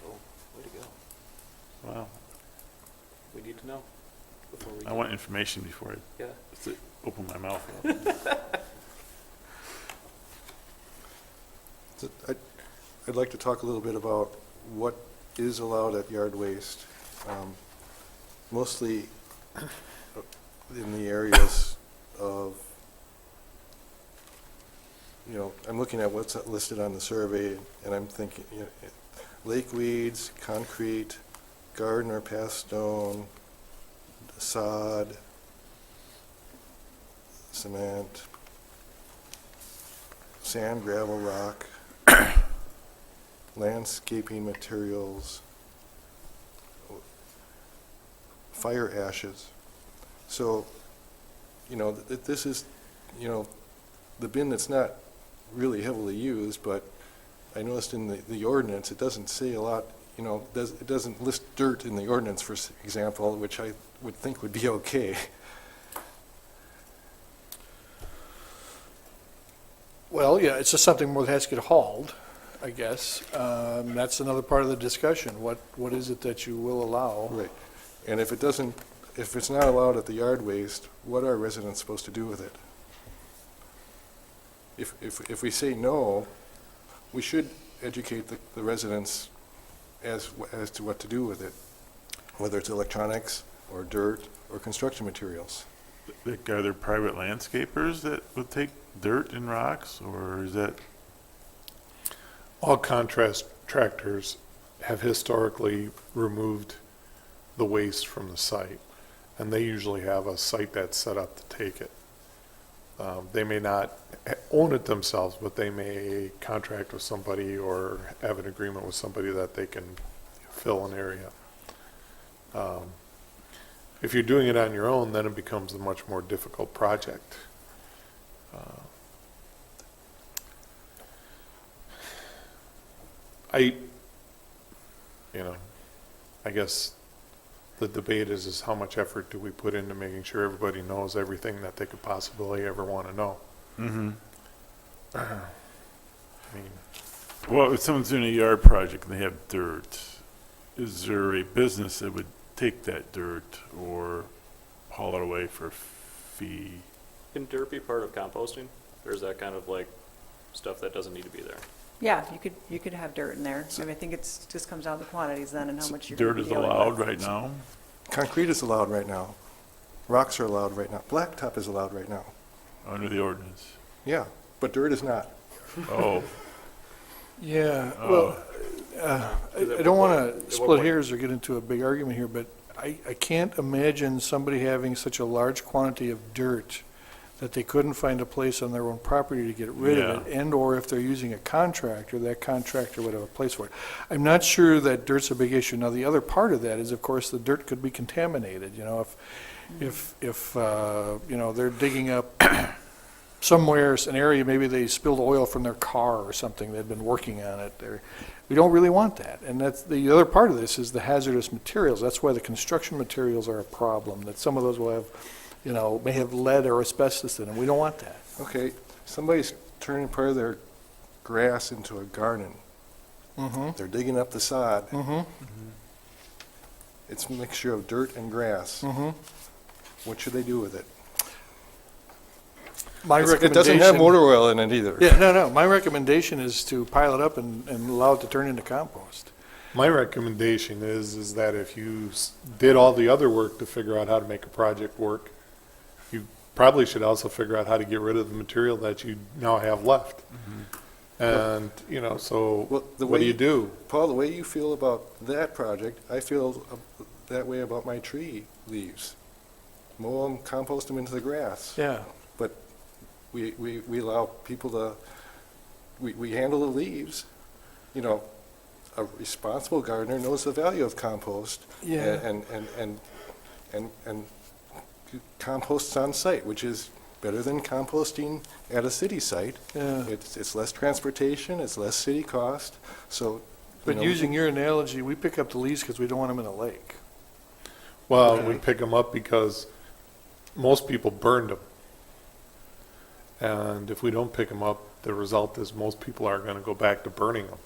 Oh, way to go. Wow. We need to know before we. I want information before Yeah. I open my mouth up. I'd like to talk a little bit about what is allowed at yard waste, mostly in the areas of, you know, I'm looking at what's listed on the survey, and I'm thinking, you know, lake weeds, concrete, garden or path stone, sod, cement, sand, gravel, rock, landscaping materials, fire ashes. So, you know, this is, you know, the bin that's not really heavily used, but I noticed in the ordinance, it doesn't say a lot, you know, it doesn't list dirt in the ordinance, for example, which I would think would be okay. Well, yeah, it's just something more that has to get hauled, I guess. That's another part of the discussion. What is it that you will allow? Right. And if it's not allowed at the yard waste, what are residents supposed to do with it? If we say no, we should educate the residents as to what to do with it, whether it's electronics or dirt or construction materials. Like, are there private landscapers that would take dirt and rocks, or is that? All contrast tractors have historically removed the waste from the site, and they usually have a site that's set up to take it. They may not own it themselves, but they may contract with somebody or have an agreement with somebody that they can fill an area. If you're doing it on your own, then it becomes a much more difficult project. I guess the debate is how much effort do we put into making sure everybody knows everything that they could possibly ever want to know? Mm-hmm. I mean, Well, if someone's doing a yard project and they have dirt, is there a business that would take that dirt or haul it away for a fee? Can dirt be part of composting? Or is that kind of like stuff that doesn't need to be there? Yeah, you could have dirt in there. I mean, I think it's, just comes down to quantities then and how much you're gonna Dirt be is dealing allowed with. right now? Concrete is allowed right now. Rocks are allowed right now. Blacktop is allowed right now. Under the ordinance? Yeah, but dirt is not. Oh, Yeah, Oh. well, I don't want to split hairs or get into a big argument here, but I can't imagine somebody having such a large quantity of dirt that they couldn't find a place on their own property to get rid of it, and/or if they're using a contractor, that contractor would have a place for it. I'm not sure that dirt's a big issue. Now, the other part of that is, of course, the dirt could be contaminated, you know, if you know, they're digging up somewhere, an area, maybe they spilled oil from their car or something, they've been working on it. We don't really want that. And that's, the other part of this is the hazardous materials. That's why the construction materials are a problem, that some of those will have, may have lead or asbestos in them. We don't want that. Okay, somebody's turning part of their grass into a garden. Mm-hmm. They're digging up the sod. Mm-hmm. It's a mixture of dirt and grass. Mm-hmm. What should they do with it? My It recommendation. doesn't have motor oil in it either. Yeah, no. My recommendation is to pile it up and allow it to turn into compost. My recommendation is that if you did all the other work to figure out how to make a project work, you probably should also figure out how to get rid of the material that you now have left. And, so Well, the what way do you do? Paul, the way you feel about that project, I feel that way about my tree leaves. Mow them, compost them into the grass. Yeah. But we allow people to, we handle the leaves. A responsible gardener knows the value of compost. Yeah. And composts on site, which is better than composting at a city site. Yeah. It's less transportation, it's less city cost, so. But using your analogy, we pick up the leaves because we don't want them in a lake. Well, we pick them up because most people burned them. And if we don't pick them up, the result is most people are going to go back to burning them.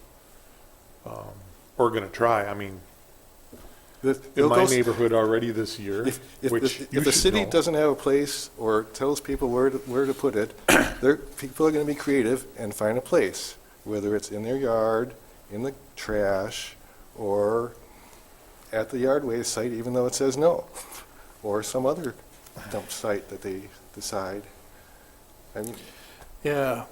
Or going to try. I mean, in my neighborhood already this year, which you If the should city know. doesn't have a place or tells people where to put it, people are gonna be creative and find a place, whether it's in their yard, in the trash, or at the yard waste site, even though it says no, or some other dump site that they decide. I mean, Yeah,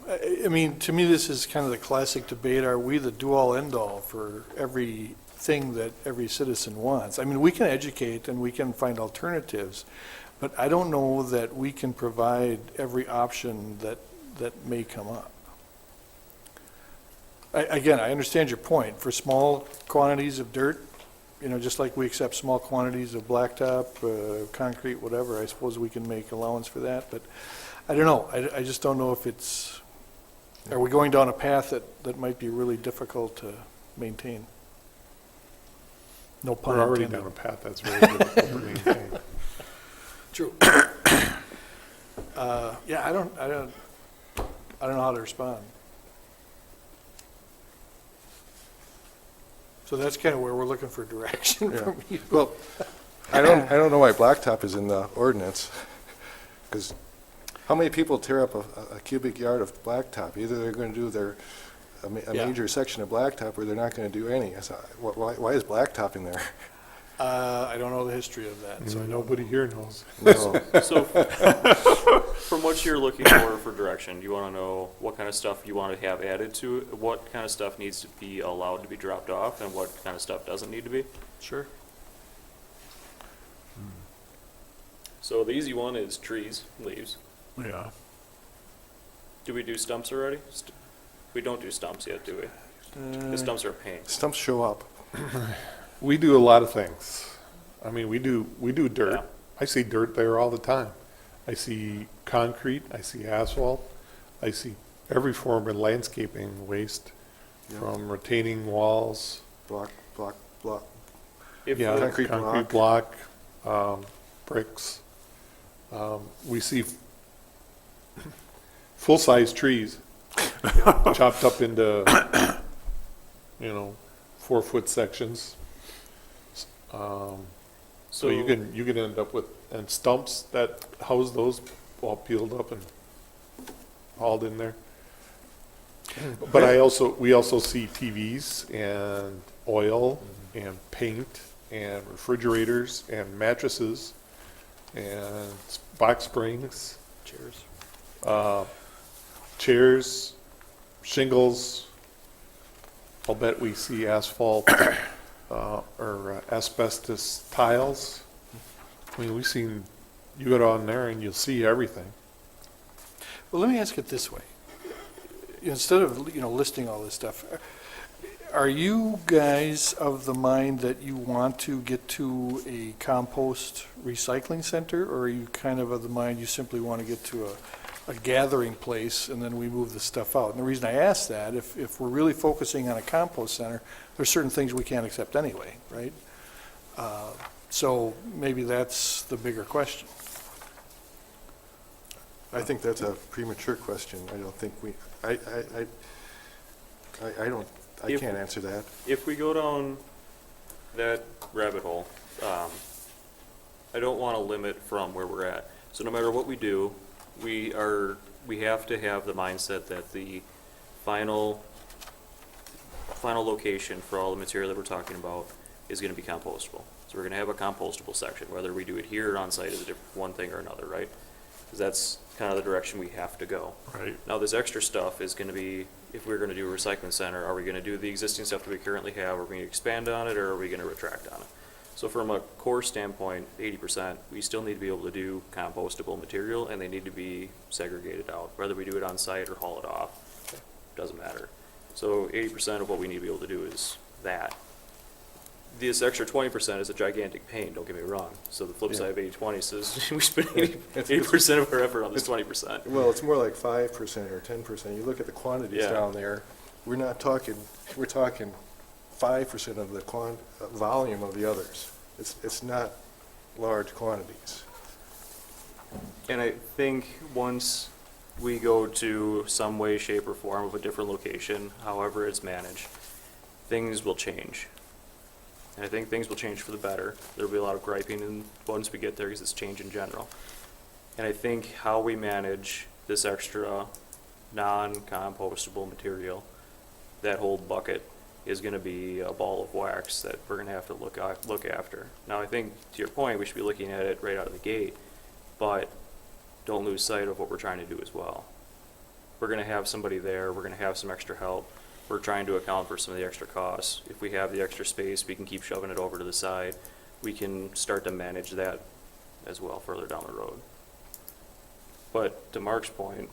I mean, to me, this is kind of the classic debate, are we the do-all, end-all for everything that every citizen wants? I mean, we can educate and we can find alternatives, but I don't know that we can provide every option that may come up. Again, I understand your point. For small quantities of dirt, just like we accept small quantities of blacktop, concrete, whatever, I suppose we can make allowance for that, but I don't know. I just don't know if it's, are we going down a path that might be really difficult to maintain? No pun We're already intended. down a path that's very difficult to maintain. True. Yeah, I don't know how to respond. So that's kind of where we're looking for direction Yeah. from you. well, I don't know why blacktop is in the ordinance, because how many people tear up a cubic yard of blacktop? Either they're going to do a Yeah. major section of blacktop, or they're not going to do any. So why is blacktop in there? I don't know the history of that, so I don't. Nobody here knows. No. So, from what you're looking for direction, do you want to know what kind of stuff you want to have added to it? What kind of stuff needs to be allowed to be dropped off, and what kind of stuff doesn't need to be? Sure. So the easy one is trees, leaves. Yeah. Do we do stumps already? We don't do stumps yet, do we? The stumps are a pain. Stumps show up. We do a lot of things. I mean, we do dirt. Yeah. I see dirt there all the time. I see concrete, I see asphalt, I see every form of landscaping waste, Yeah. from retaining walls, Block. If yeah, we- Concrete block, bricks. We see full-size trees chopped up into, 4-foot sections. So you can end up with, and stumps that house those all peeled up and hauled in there. But we also see TVs and oil and paint and refrigerators and mattresses and box springs, chairs, shingles. I'll bet we see asphalt or asbestos tiles. I mean, you go down there and you'll see everything. Well, let me ask it this way. Instead of, listing all this stuff, are you guys of the mind that you want to get to a compost recycling center, or are you kind of the mind you simply want to get to a gathering place, and then we move the stuff out. And the reason I ask that, if we're really focusing on a compost center, there's certain things we can't accept anyway, right? So maybe that's the bigger question. I think that's a premature question. I don't think I If- can't answer that. If we go down that rabbit hole, I don't want to limit from where we're at. So no matter what we do, we have to have the mindset that the final location for all the material that we're talking about is going to be compostable. So we're going to have a compostable section, whether we do it here or on site is a different one thing or another, right? Because that's kind of the direction we have to go. Right. Now, this extra stuff is going to be, if we're going to do a recycling center, are we going to do the existing stuff that we currently have? Are we going to expand on it, or are we going to retract on it? So from a core standpoint, 80%, we still need to be able to do compostable material, and they need to be segregated out. Whether we do it on site or haul it off, doesn't matter. So 80% of what we need to be able to do is that. This extra 20% is a gigantic pain, don't get me wrong. So the flip Yeah. side of 80-20 says we spend 80% of our effort on this 20%. Well, it's more like 5% or 10%. You look at the quantities Yeah. down there, we're talking 5% of the volume of the others. It's not large quantities. And I think once we go to some way, shape, or form of a different location, however it's managed, things will change. And I think things will change for the better. There'll be a lot of griping once we get there because it's change in general. And I think how we manage this extra non-compostable material, that whole bucket, is going to be a ball of wax that we're going to have to look after. Now, I think, to your point, we should be looking at it right out of the gate, but don't lose sight of what we're trying to do as well. We're going to have somebody there. We're going to have some extra help. We're trying to account for some of the extra costs. If we have the extra space, we can keep shoving it over to the side. We can start to manage that as well further down the road. But to Mark's point,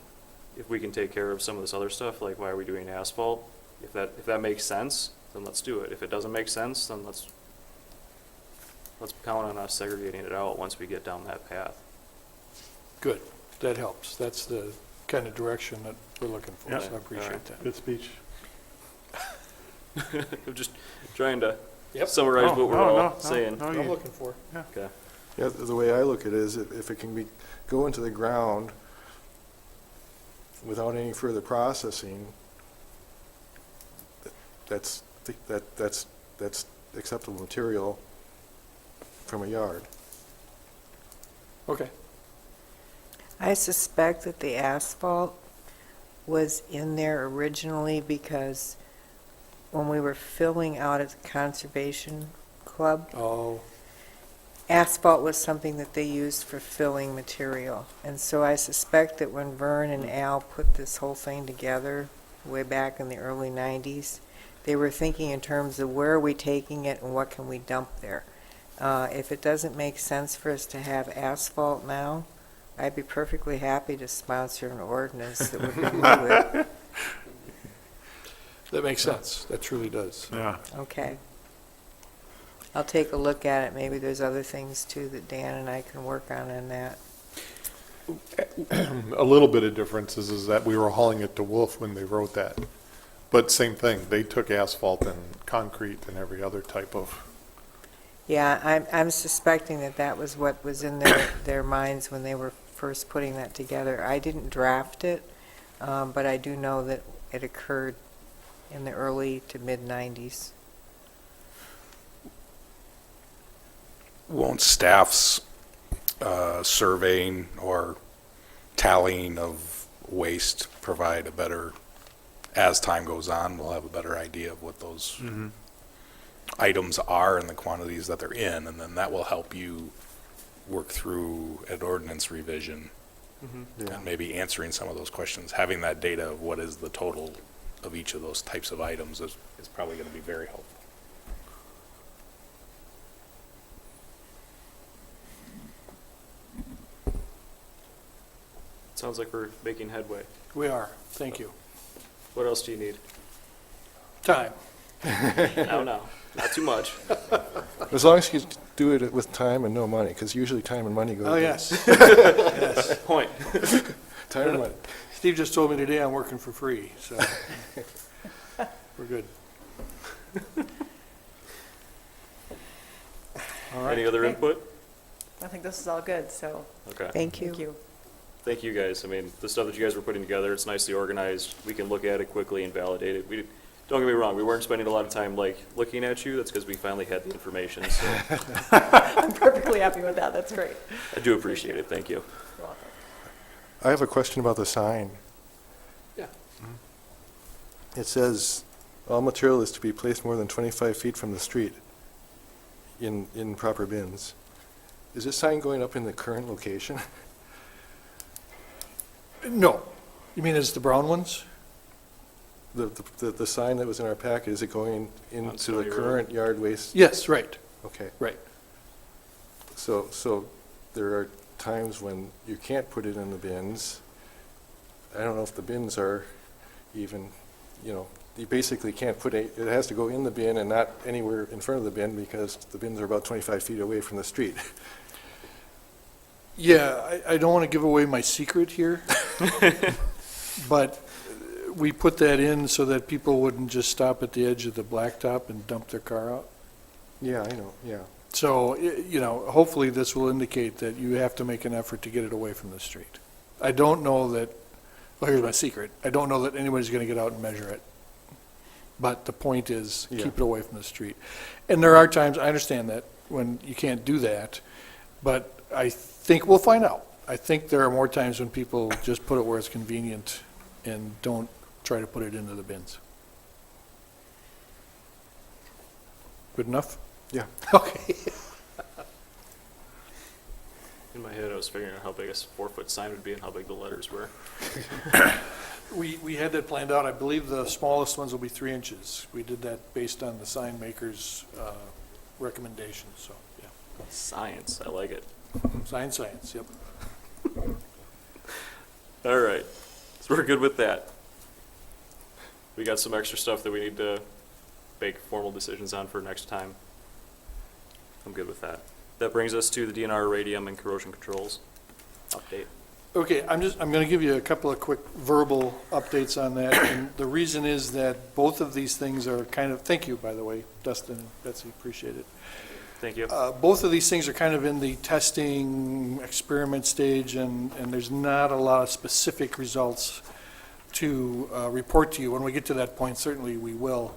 if we can take care of some of this other stuff, like why are we doing asphalt, if that makes sense, then let's do it. If it doesn't make sense, then let's count on us segregating it out once we get down that path. Good, that helps. That's the kind of direction that we're looking for, Yeah. so I appreciate that. Good speech. I'm just trying to Yep. summarize what we're all saying. No, What I'm you- looking for. Okay. Yeah, the way I look at it is if it can go into the ground without any further processing, that's acceptable material from a yard. Okay. I suspect that the asphalt was in there originally because when we were filling out at the Conservation Club, Oh, asphalt was something that they used for filling material. And so I suspect that when Vern and Al put this whole thing together way back in the early 90s, they were thinking in terms of where are we taking it and what can we dump there. If it doesn't make sense for us to have asphalt now, I'd be perfectly happy to sponsor an ordinance that would remove it. that makes sense. That truly does. Yeah. Okay. I'll take a look at it. Maybe there's other things too that Dan and I can work on in that. A little bit of difference is that we were hauling it to Wolf when they wrote that. But same thing, they took asphalt and concrete and every other type of, Yeah, I'm suspecting that that was what was in their minds when they were first putting that together. I didn't draft it, but I do know that it occurred in the early to mid-90s. Won't staff's surveying or tallying of waste provide a better, as time goes on, we'll have a better idea of what those items are and the quantities that they're in, and then that will help you work through an ordinance revision and maybe answering some of those questions. Having that data of what is the total of each of those types of items is probably going to be very helpful. Sounds like we're making headway. We are. Thank you. What else do you need? Time. No, not too much. As long as you do it with time and no money, because usually time and money go Oh, together. yes. Yes. Point. Time and Steve just told me today I'm working for free, so we're good. All right. Any other Okay. input? I think this is all good, so Okay. Thank you. thank you. Thank you guys. I mean, the stuff that you guys were putting together, it's nicely organized. We can look at it quickly and validate it. Don't get me wrong, we weren't spending a lot of time like looking at you. That's because we finally had the information, so I'm perfectly happy with that, that's great. I do appreciate it. Thank you. You're welcome. I have a question about the sign. Yeah. It says, all material is to be placed more than 25 feet from the street in proper bins. Is this sign going up in the current location? No. You mean it's the brown ones? The sign that was in our packet, is it going into the Stony Road? current yard waste? Yes, right, Okay, right. so there are times when you can't put it in the bins. I don't know if the bins are even, you basically can't put it has to go in the bin and not anywhere in front of the bin because the bins are about 25 feet away from the street. Yeah, I don't want to give away my secret here, but we put that in so that people wouldn't just stop at the edge of the blacktop and dump their car out. Yeah, I know, yeah. So, hopefully this will indicate that you have to make an effort to get it away from the street. I don't know that, well, here's my secret. I don't know that anybody's going to get out and measure it. But the point is, Yeah. keep it away from the street. And there are times, I understand that, when you can't do that, but I think we'll find out. I think there are more times when people just put it where it's convenient and don't try to put it into the bins. Good enough? Yeah. Okay. In my head, I was figuring out how big a 4-foot sign would be and how big the letters were. We had that planned out. I believe the smallest ones will be 3 inches. We did that based on the sign maker's recommendations, so, yeah. Science, I like it. Science, yep. All right, so we're good with that. We got some extra stuff that we need to make formal decisions on for next time. I'm good with that. That brings us to the DNR radium and corrosion controls update. Okay, I'm going to give you a couple of quick verbal updates on that. And the reason is that both of these things are kind of, thank you, by the way, Dustin and Betsy, appreciate it. Thank you. Both of these things are kind of in the testing experiment stage, and there's not a lot of specific results to report to you. When we get to that point, certainly we will.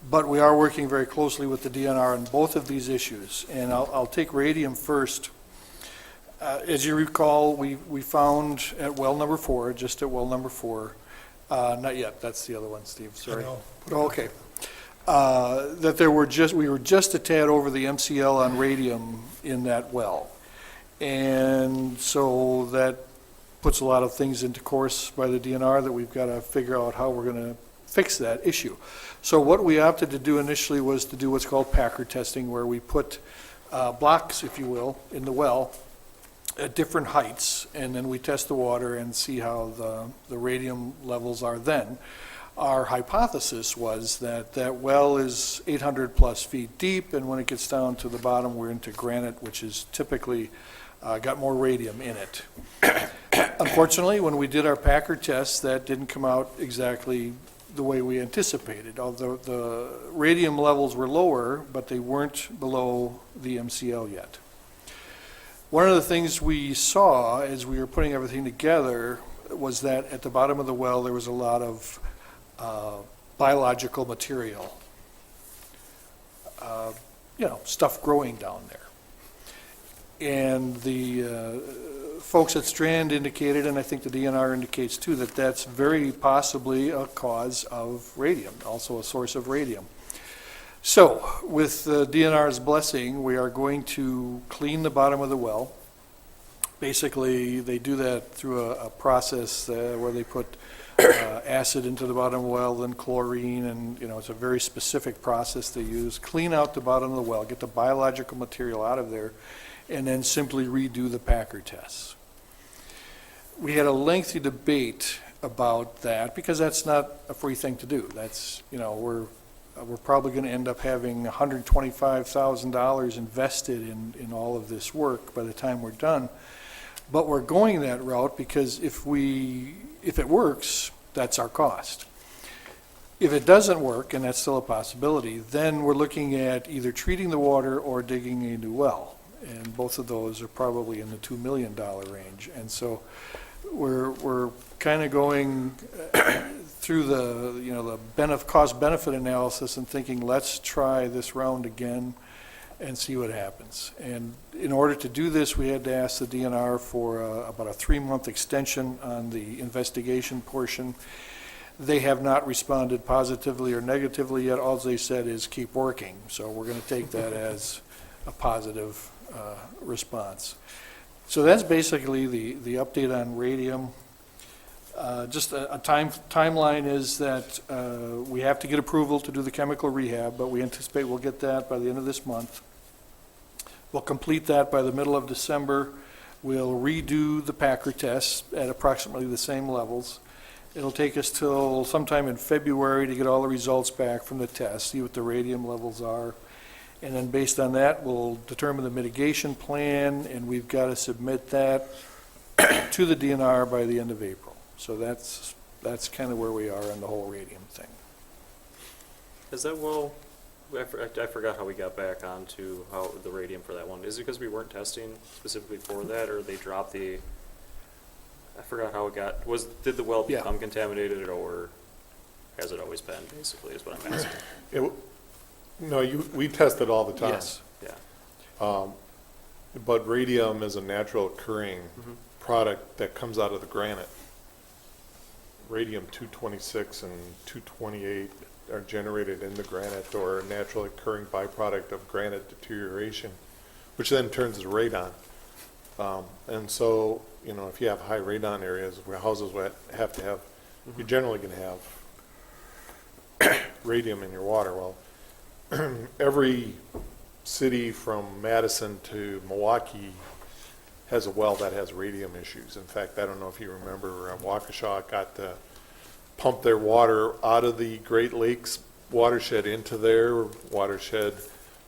But we are working very closely with the DNR on both of these issues. And I'll take radium first. As you recall, we found at well number 4, just at well number 4, not yet, that's the other one, Steve, sorry. Okay. That we were just a tad over the MCL on radium in that well. And so that puts a lot of things into course by the DNR that we've got to figure out how we're going to fix that issue. So what we opted to do initially was to do what's called Packer testing, where we put blocks, if you will, in the well at different heights, and then we test the water and see how the radium levels are then. Our hypothesis was that that well is 800 plus feet deep, and when it gets down to the bottom, we're into granite, which is typically got more radium in it. Unfortunately, when we did our Packer test, that didn't come out exactly the way we anticipated. Although the radium levels were lower, but they weren't below the MCL yet. One of the things we saw as we were putting everything together was that at the bottom of the well, there was a lot of biological material, stuff growing down there. And the folks at Strand indicated, and I think the DNR indicates too, that that's very possibly a cause of radium, also a source of radium. So, with the DNR's blessing, we are going to clean the bottom of the well. Basically, they do that through a process where they put acid into the bottom of the well, then chlorine, and it's a very specific process they use. Clean out the bottom of the well, get the biological material out of there, and then simply redo the Packer tests. We had a lengthy debate about that because that's not a free thing to do. That's, we're probably going to end up having $125,000 invested in all of this work by the time we're done. But we're going that route because if we if it works, that's our cost. If it doesn't work, and that's still a possibility, then we're looking at either treating the water or digging a new well. And both of those are probably in the $2 million range. And so we're kind of going through the cost-benefit analysis and thinking, let's try this round again and see what happens. And in order to do this, we had to ask the DNR for about a 3-month extension on the investigation portion. They have not responded positively or negatively yet. All they said is keep working. So we're going to take that as a positive response. So that's basically the update on radium. Just a timeline is that we have to get approval to do the chemical rehab, but we anticipate we'll get that by the end of this month. We'll complete that by the middle of December. We'll redo the Packer tests at approximately the same levels. It'll take us till sometime in February to get all the results back from the test, see what the radium levels are. And then based on that, we'll determine the mitigation plan, and we've got to submit that to the DNR by the end of April. So that's kind of where we are on the whole radium thing. Is that well, I forgot how we got back onto how the radium for that one. Is it because we weren't testing specifically for that, or they dropped the, I forgot how it got, did the well Yeah. become contaminated, or has it always been, basically, is what I'm asking. No, we test it all the time. Yes. Yeah. But radium is a natural occurring Mhm. product that comes out of the granite. Radium 226 and 228 are generated in the granite, or a naturally occurring byproduct of granite deterioration, which then turns to radon. And so, if you have high radon areas where houses have to have, you're generally going to have radium in your water. Well, every city from Madison to Milwaukee has a well that has radium issues. In fact, I don't know if you remember, Waukesha got to pump their water out of the Great Lakes watershed into their watershed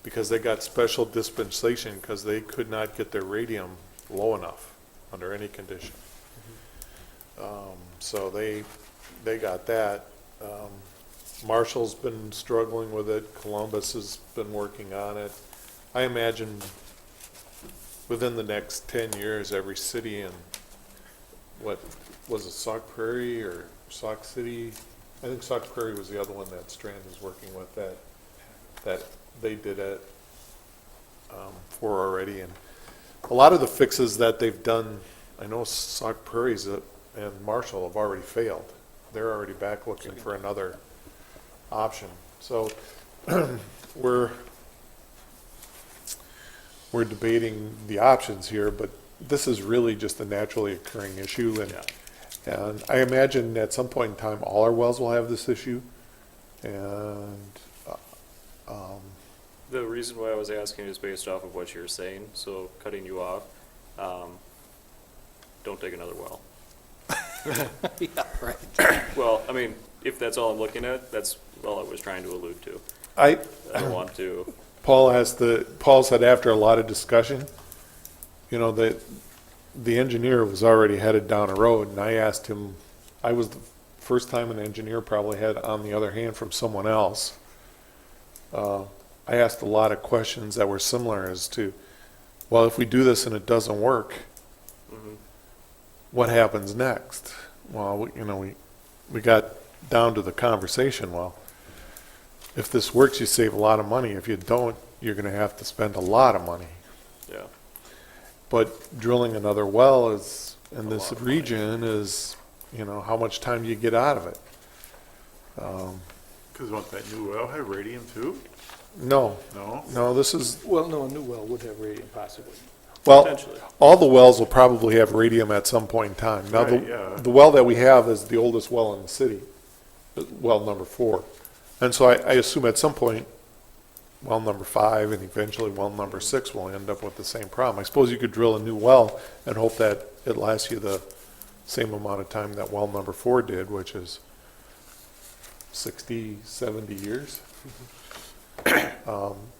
because they got special dispensation because they could not get their radium low enough under any condition. So they got that. Marshall's been struggling with it. Columbus has been working on it. I imagine within the next 10 years, every city in, what was it, Sauk Prairie or Sauk City? I think Sauk Prairie was the other one that Strand is working with that they did it for already. And a lot of the fixes that they've done, I know Sauk Prairie's and Marshall have already failed. They're already back looking for another option. So we're debating the options here, but this is really just a naturally occurring issue. And I imagine at some point in time, all our wells will have this issue. And The reason why I was asking is based off of what you're saying, so cutting you off, don't dig another well. Yeah, right. Well, I mean, if that's all I'm looking at, that's all I was trying to allude to. I don't want to. Paul said after a lot of discussion, the engineer was already headed down a road, and I asked him, I was the first time an engineer probably had, on the other hand, from someone else. I asked a lot of questions that were similar as to, well, if we do this and it doesn't work, what happens next? Well, we got down to the conversation, well, if this works, you save a lot of money. If you don't, you're going to have to spend a lot of money. Yeah. But drilling another well is, in this region, is, how much time do you get out of it? Because won't that new well have radium too? No, No? this is, Well, no, a new well would have radium possibly. well, Potentially. all the wells will probably have radium at some point in time. Now, Right, yeah. the well that we have is the oldest well in the city, well number 4. And so I assume at some point, well number 5 and eventually well number 6 will end up with the same problem. I suppose you could drill a new well and hope that it lasts you the same amount of time that well number 4 did, which is 60, 70 years.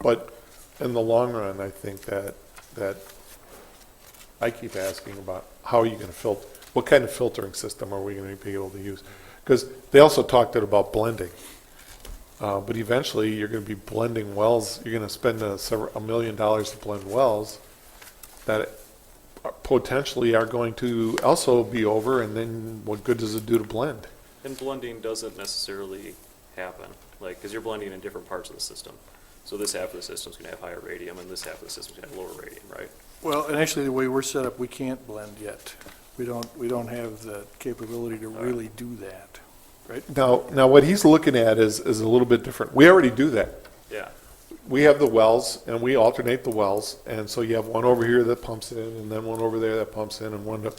But in the long run, I think that I keep asking about how are you going to filter. what kind of filtering system are we going to be able to use? Because they also talked about blending. But eventually, you're going to be blending wells, you're going to spend $1 million to blend wells that potentially are going to also be over, and then what good does it do to blend? And blending doesn't necessarily happen, like, because you're blending in different parts of the system. So this half of the system's gonna have higher radium, and this half of the system's gonna have lower radium, right? Well, and actually, the way we're set up, we can't blend yet. We don't have the capability to really do that, right? Now what he's looking at is a little bit different. We already do that. Yeah, We have the wells, and we alternate the wells, and so you have one over here that pumps in, and then one over there that pumps in, and one.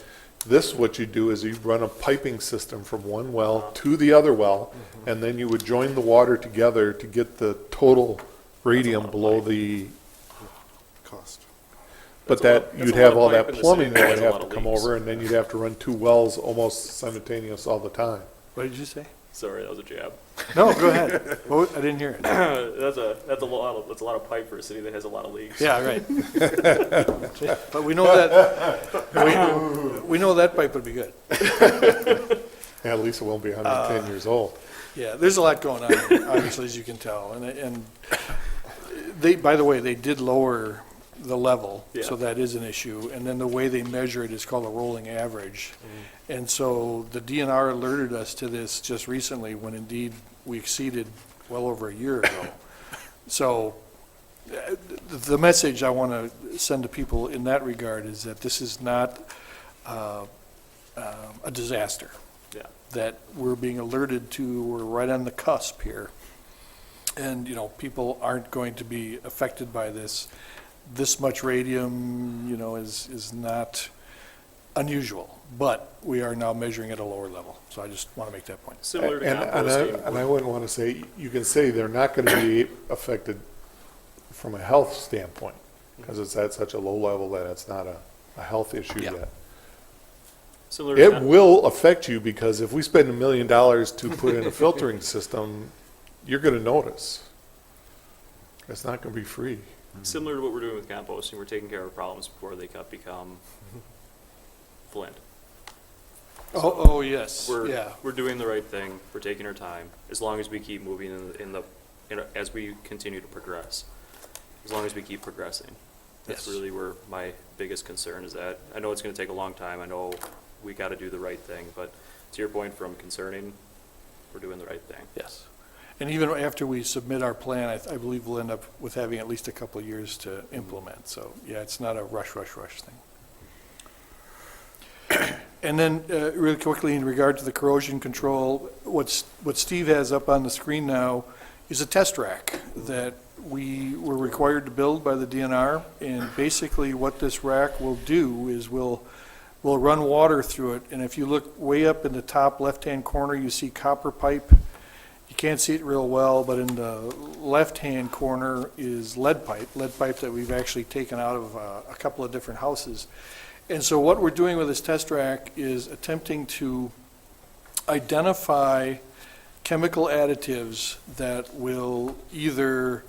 This, what you do is you run a piping system from one well to the other well, and then you would join the water together to get the total radium below the, Cost. but That's a lot- that, that's you'd a lot have of all pipe that in the plumbing city. that would That's a have lot to of come leaks. over, and then you'd have to run 2 wells almost simultaneous all the time. What did you say? sorry, that was a jab. No, go ahead. Well, I didn't hear it. That's a lot of pipe for a city that has a lot of leaks. Yeah, right. But we know that, we know that pipe would be good. Yeah, at least it won't be 110 years old. Yeah, there's a lot going on, here, obviously, as you can tell. And they, by the way, they did lower the level, so Yeah. that is an issue. And then the way they measure it is called a rolling average. And so the DNR alerted us to this just recently, when indeed we exceeded well over a year ago. So the message I want to send to people in that regard is that this is not a disaster. Yeah. That we're being alerted to, we're right on the cusp here. And, you know, people aren't going to be affected by this. This much radium, you know, is not unusual, but we are now measuring at a lower level. So I just want to make that point. Similar to And composting. I wouldn't want to say, you can say they're not going to be affected from a health standpoint, because it's at such a low level that it's not a health issue Yeah. yet. Similar to It will affect you, because if we spend $1 million to put in a filtering system, you're going to notice. It's not going to be free. Similar to what we're doing with composting, we're taking care of problems before they become flint. Oh, yes, yeah. We're doing the right thing. We're taking our time. As long as we keep moving as we continue to progress. As long as we keep progressing. That's Yes. really where my biggest concern is at. I know it's gonna take a long time. I know we gotta do the right thing, but to your point from concerning, we're doing the right thing. Yes. And even after we submit our plan, I believe we'll end up with having at least a couple of years to implement. So, yeah, it's not a rush thing. And then, really quickly, in regard to the corrosion control, what Steve has up on the screen now is a test rack that we were required to build by the DNR. And basically, what this rack will do is we'll run water through it. And if you look way up in the top left-hand corner, you see copper pipe. You can't see it real well, but in the left-hand corner is lead pipe that we've actually taken out of a couple of different houses. And so what we're doing with this test rack is attempting to identify chemical additives that will either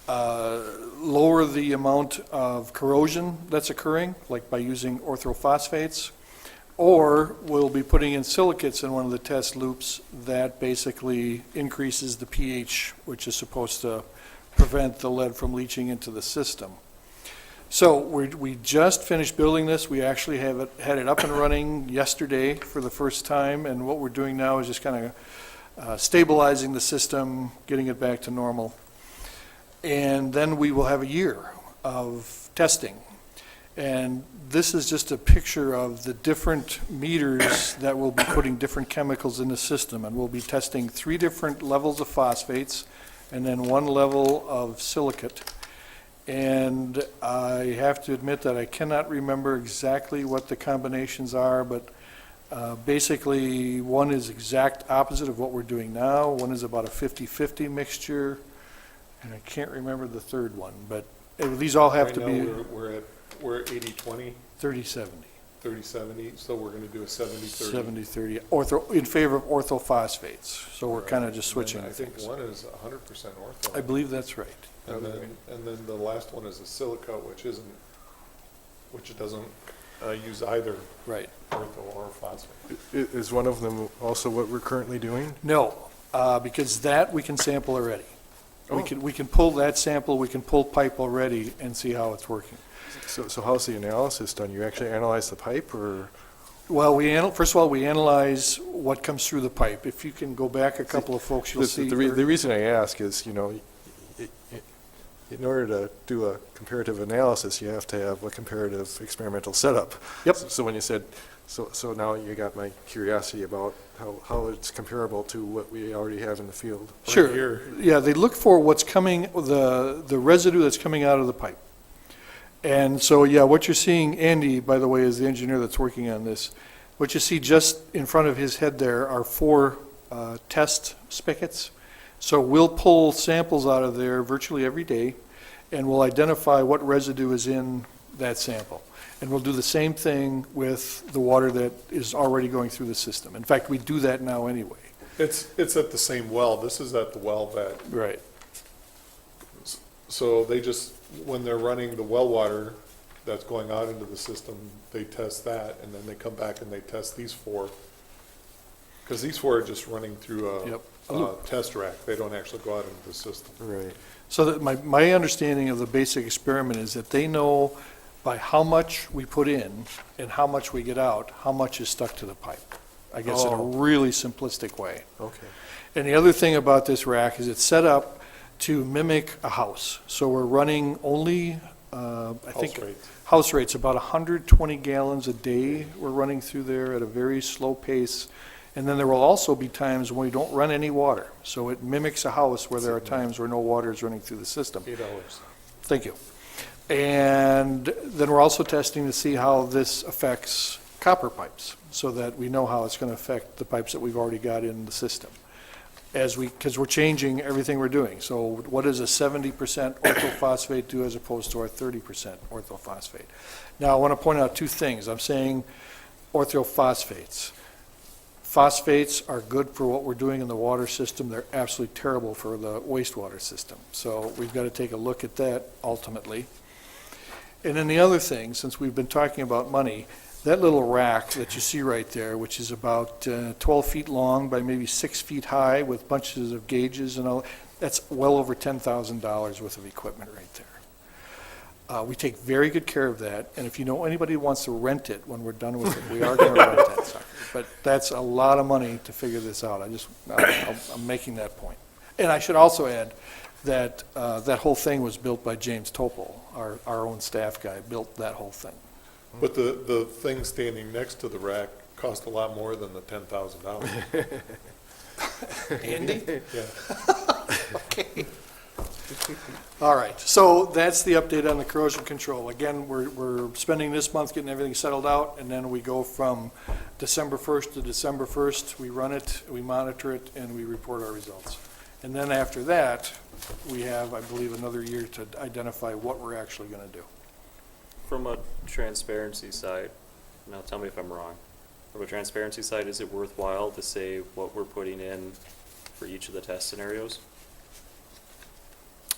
lower the amount of corrosion that's occurring, like by using orthophosphates, or we'll be putting in silicates in one of the test loops that basically increases the pH, which is supposed to prevent the lead from leaching into the system. So we just finished building this. We actually had it up and running yesterday for the first time, and what we're doing now is just kind of stabilizing the system, getting it back to normal. And then we will have a year of testing. And this is just a picture of the different meters that will be putting different chemicals in the system. And we'll be testing 3 different levels of phosphates and then 1 level of silicate. And I have to admit that I cannot remember exactly what the combinations are, but basically one is exact opposite of what we're doing now. One is about a 50-50 mixture, and I can't remember the third one, but these all have to be We're at 80-20, 30-70. 30-70, so we're going to do a 70-30. 70-30, in favor of orthophosphates. So we're kind of just switching I think things. one is 100% ortho. I believe that's right. And then the last one is a silica, which doesn't use either Right. ortho or phosphate. Is one of them also what we're currently doing? No, because that we can sample already. Oh. We can pull that sample, we can pull pipe already and see how it's working. So how's the analysis done? You actually analyze the pipe, or? Well, first of all, we analyze what comes through the pipe. If you can go back a couple of folks, you'll see. The reason I ask is, you know, in order to do a comparative analysis, you have to have a comparative experimental setup. Yep. So when you said, so now you got my curiosity about how it's comparable to what we already have in the field. Sure. here. Yeah, they look for what's coming, the residue that's coming out of the pipe. And so, yeah, what you're seeing, Andy, by the way, is the engineer that's working on this. What you see just in front of his head there are 4 test spigots. So we'll pull samples out of there virtually every day, and we'll identify what residue is in that sample. And we'll do the same thing with the water that is already going through the system. In fact, we do that now anyway. It's at the same well. This is at the well that, Right. so they just, when they're running the well water that's going out into the system, they test that, and then they come back and they test these 4. Because these 4 are just running through Yep. a test rack. They don't actually go out into the system. Right. So that my understanding of the basic experiment is that they know by how much we put in and how much we get out, how much is stuck to the pipe. I guess in a Oh. really simplistic way. Okay. And the other thing about this rack is it's set up to mimic a house. So we're running only, I think, House rates. house rates, about 120 gallons a day we're running through there at a very slow pace. And then there will also be times when we don't run any water. So it mimics a house where there are times where no water is running through the system. $8. Thank you. And then we're also testing to see how this affects copper pipes, so that we know how it's going to affect the pipes that we've already got in the system. Because we're changing everything we're doing. So what does a 70% orthophosphate do as opposed to our 30% orthophosphate? Now, I want to point out 2 things. I'm saying orthophosphates. Phosphates are good for what we're doing in the water system. They're absolutely terrible for the wastewater system. So we've got to take a look at that ultimately. And then the other thing, since we've been talking about money, that little rack that you see right there, which is about 12 feet long by maybe 6 feet high with bunches of gauges and all, that's well over $10,000 worth of equipment right there. We take very good care of that, and if you know anybody who wants to rent it when we're done with it, we are going to rent that sucker. But that's a lot of money to figure this out. I'm making that point. And I should also add that that whole thing was built by James Topol, our own staff guy, built that whole thing. But the thing standing next to the rack cost a lot more than the $10,000. Andy? Yeah. Okay. All right, so that's the update on the corrosion control. Again, we're spending this month getting everything settled out, and then we go from December 1st to December 1st. We run it, we monitor it, and we report our results. And then after that, we have, I believe, another year to identify what we're actually going to do. From a transparency side, now tell me if I'm wrong. From a transparency side, is it worthwhile to say what we're putting in for each of the test scenarios?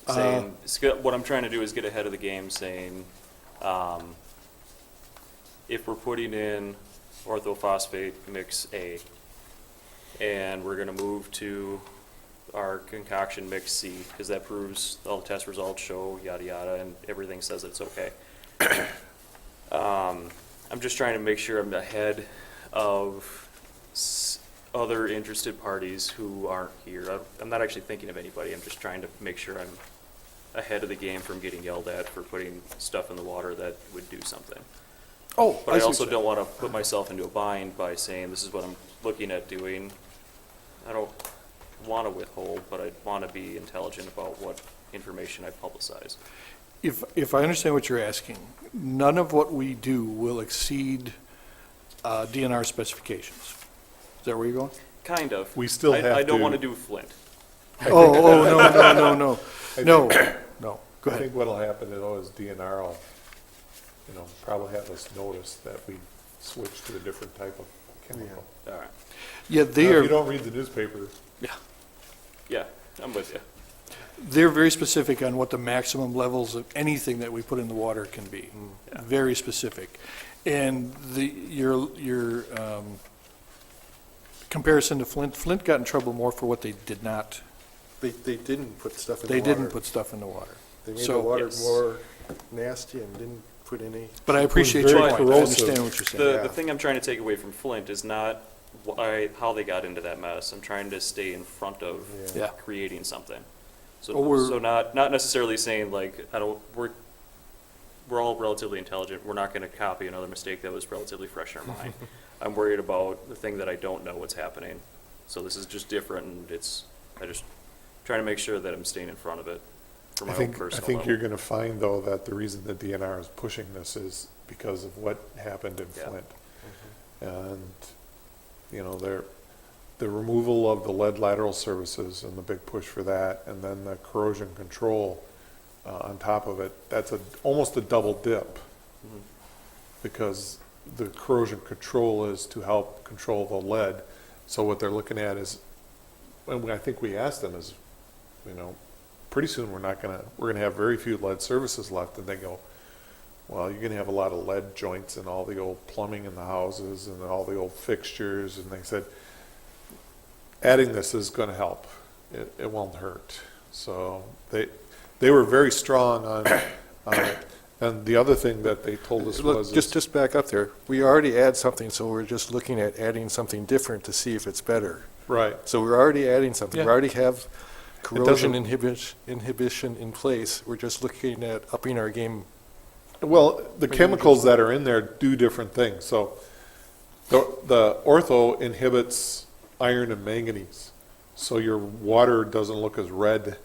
Saying, what I'm trying to do is get ahead of the game, saying, if we're putting in orthophosphate mix A, and we're gonna move to our concoction mix C, because that proves all the test results show yada yada, and everything says it's okay. I'm just trying to make sure I'm ahead of other interested parties who aren't here. I'm not actually thinking of anybody. I'm just trying to make sure I'm ahead of the game from getting yelled at for putting stuff in the water that would do something. Oh, But I see also what don't want to put myself into a bind by saying this is what I'm looking at doing. I don't want to withhold, but I want to be intelligent about what information I publicize. If I understand what you're asking, none of what we do will exceed DNR specifications. Is that where you're going? Kind of. We still have I don't to- want to do Flint. Oh, no. No, go I ahead. think what'll happen is DNR will, probably have us notice that we switch to a different type of chemical. All right. Yeah, Now, they if you are, don't read the newspaper, Yeah, I'm with you. they're very specific on what the maximum levels of anything that we put in the water can be. Yeah. Very specific. And your comparison to Flint got in trouble more for what they did not, They didn't put stuff in the they water. didn't put stuff in the water. They made the So, water yes. more nasty and didn't put any. but I appreciate very your point. I corrosive. understand what you're saying. The thing I'm trying to take away from Flint is not how they got into that mess. I'm trying to stay in front of Yeah. creating something. So, Well, we're- so not necessarily saying like, we're all relatively intelligent. We're not gonna copy another mistake that was relatively fresh in our mind. I'm worried about the thing that I don't know what's happening. So this is just different, and I just trying to make sure that I'm staying in front of it for my own personal I think you're level. gonna find, though, that the reason the DNR is pushing this is because of what happened in Yeah. Flint. And, the removal of the lead lateral services and the big push for that, and then the corrosion control on top of it, that's almost a double dip. Mhm. Because the corrosion control is to help control the lead. So what they're looking at is, and I think we asked them is, pretty soon we're gonna have very few lead services left. And they go, well, you're gonna have a lot of lead joints and all the old plumbing in the houses and all the old fixtures. And they said, adding this is gonna help. It won't hurt. So they were very strong on it. And the other thing that they told us Look, was. just back up there. We already add something, so we're just looking at adding something different to see if it's better. Right. So we're already adding something. Yeah. We already have corrosion doesn't- inhibition in place. We're just looking at upping our game. Well, the chemicals that are in there do different things. So the ortho inhibits iron and manganese. So your water doesn't look as red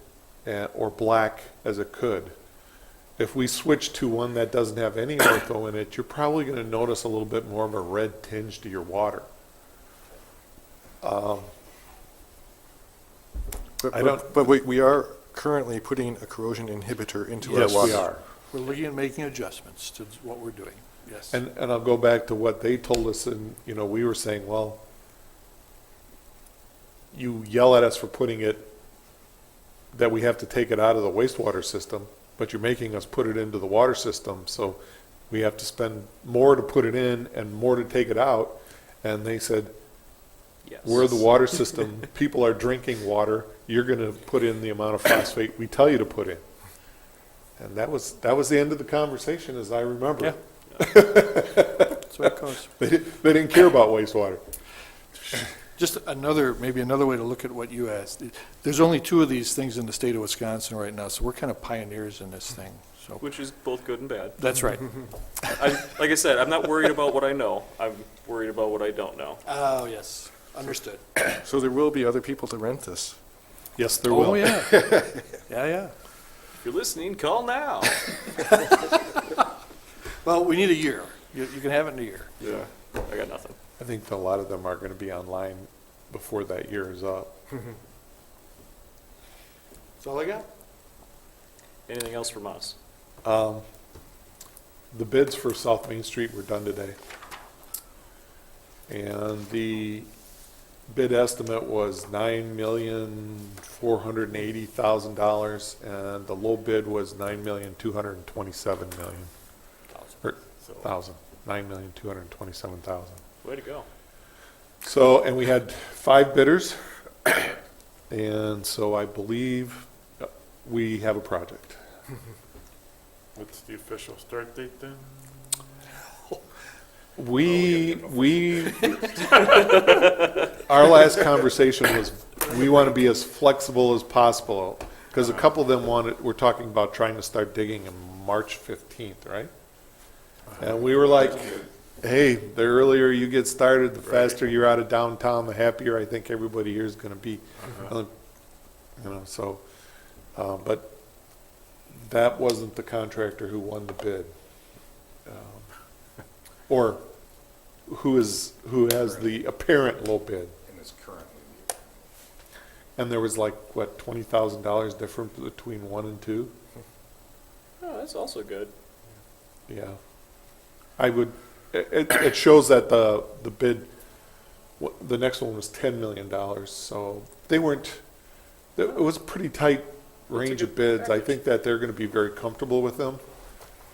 or black as it could. If we switch to one that doesn't have any ortho in it, you're probably going to notice a little bit more of a red tinge to your water. I don't- But we are currently putting a corrosion inhibitor into our Yes, water. we are. We're looking at making adjustments to what we're doing, yes. And I'll go back to what they told us, and, we were saying, well, you yell at us for putting it, that we have to take it out of the wastewater system, but you're making us put it into the water system, so we have to spend more to put it in and more to take it out. And they said, Yes. we're the water system, people are drinking water, you're gonna put in the amount of phosphate we tell you to put in. And that was the end of the conversation, as I remember. That's what it goes. They didn't care about wastewater. Just maybe another way to look at what you asked. There's only 2 of these things in the state of Wisconsin right now, so we're kind of pioneers in this thing, so. Which is both good and bad. That's right. Like I said, I'm not worried about what I know. I'm worried about what I don't know. Oh, yes, understood. So there will be other people to rent this. Yes, there will. Oh, yeah. Yeah. If you're listening, call now. Well, we need a year. You can have it in a year. Yeah. I got nothing. I think a lot of them are gonna be online before that year is up. That's all I got. Anything else from us? The bids for South Main Street were done today. And the bid estimate was $9,480,000, and the low bid was $9,227,000. $9,227,000. Way to go. So, and we had 5 bidders, and so I believe we have a project. What's the official start date then? Our last conversation was, we want to be as flexible as possible, because a couple of them we're talking about trying to start digging in March 15th, right? And we were like, hey, the earlier you get started, the faster you're out of downtown, the happier I think everybody here is going to be. But that wasn't the contractor who won the bid. Or who has the apparent low bid. And it's currently. And there was like, what, $20,000 difference between 1 and 2? Oh, that's also good. Yeah. It shows that the bid, the next one was $10 million, so they weren't, it was a pretty tight range of bids. I think that they're gonna be very comfortable with them.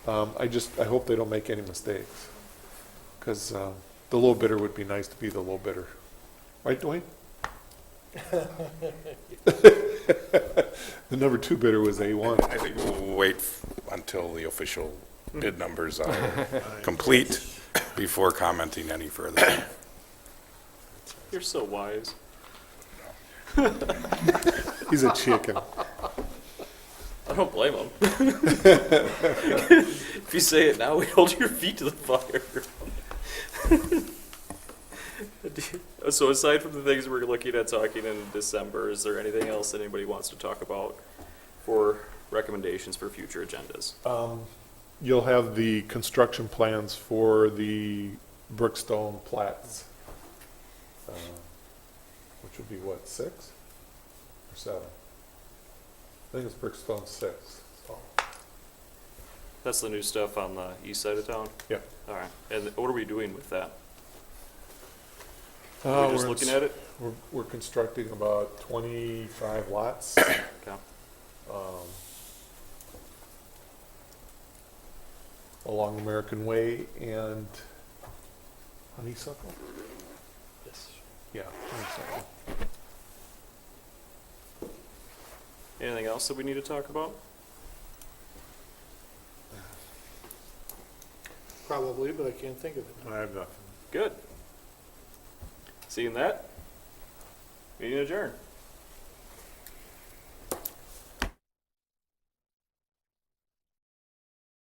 I hope they don't make any mistakes. Because the low bidder would be nice to be the low bidder. Right, Dwayne? The number 2 bidder was A1. I think we'll wait until the official bid numbers are complete before commenting any further. You're so wise. He's a chicken. I don't blame him. If you say it now, we hold your feet to the fire. So aside from the things we're looking at talking in December, is there anything else anybody wants to talk about for recommendations for future agendas? You'll have the construction plans for the Brookstone plats, which would be what, 6 or 7? I think it's Brookstone 6. So, That's the new stuff on the east side of town? yeah. All right. And what are we doing with that? Uh, We're just we're looking at it? We're constructing about 25 lots. Okay. Along American Way and Honeysuckle? Yes. Yeah, Honeysuckle. Anything else that we need to talk about? Probably, but I can't think of it. I have nothing. Good. Seeing that, meeting adjourned.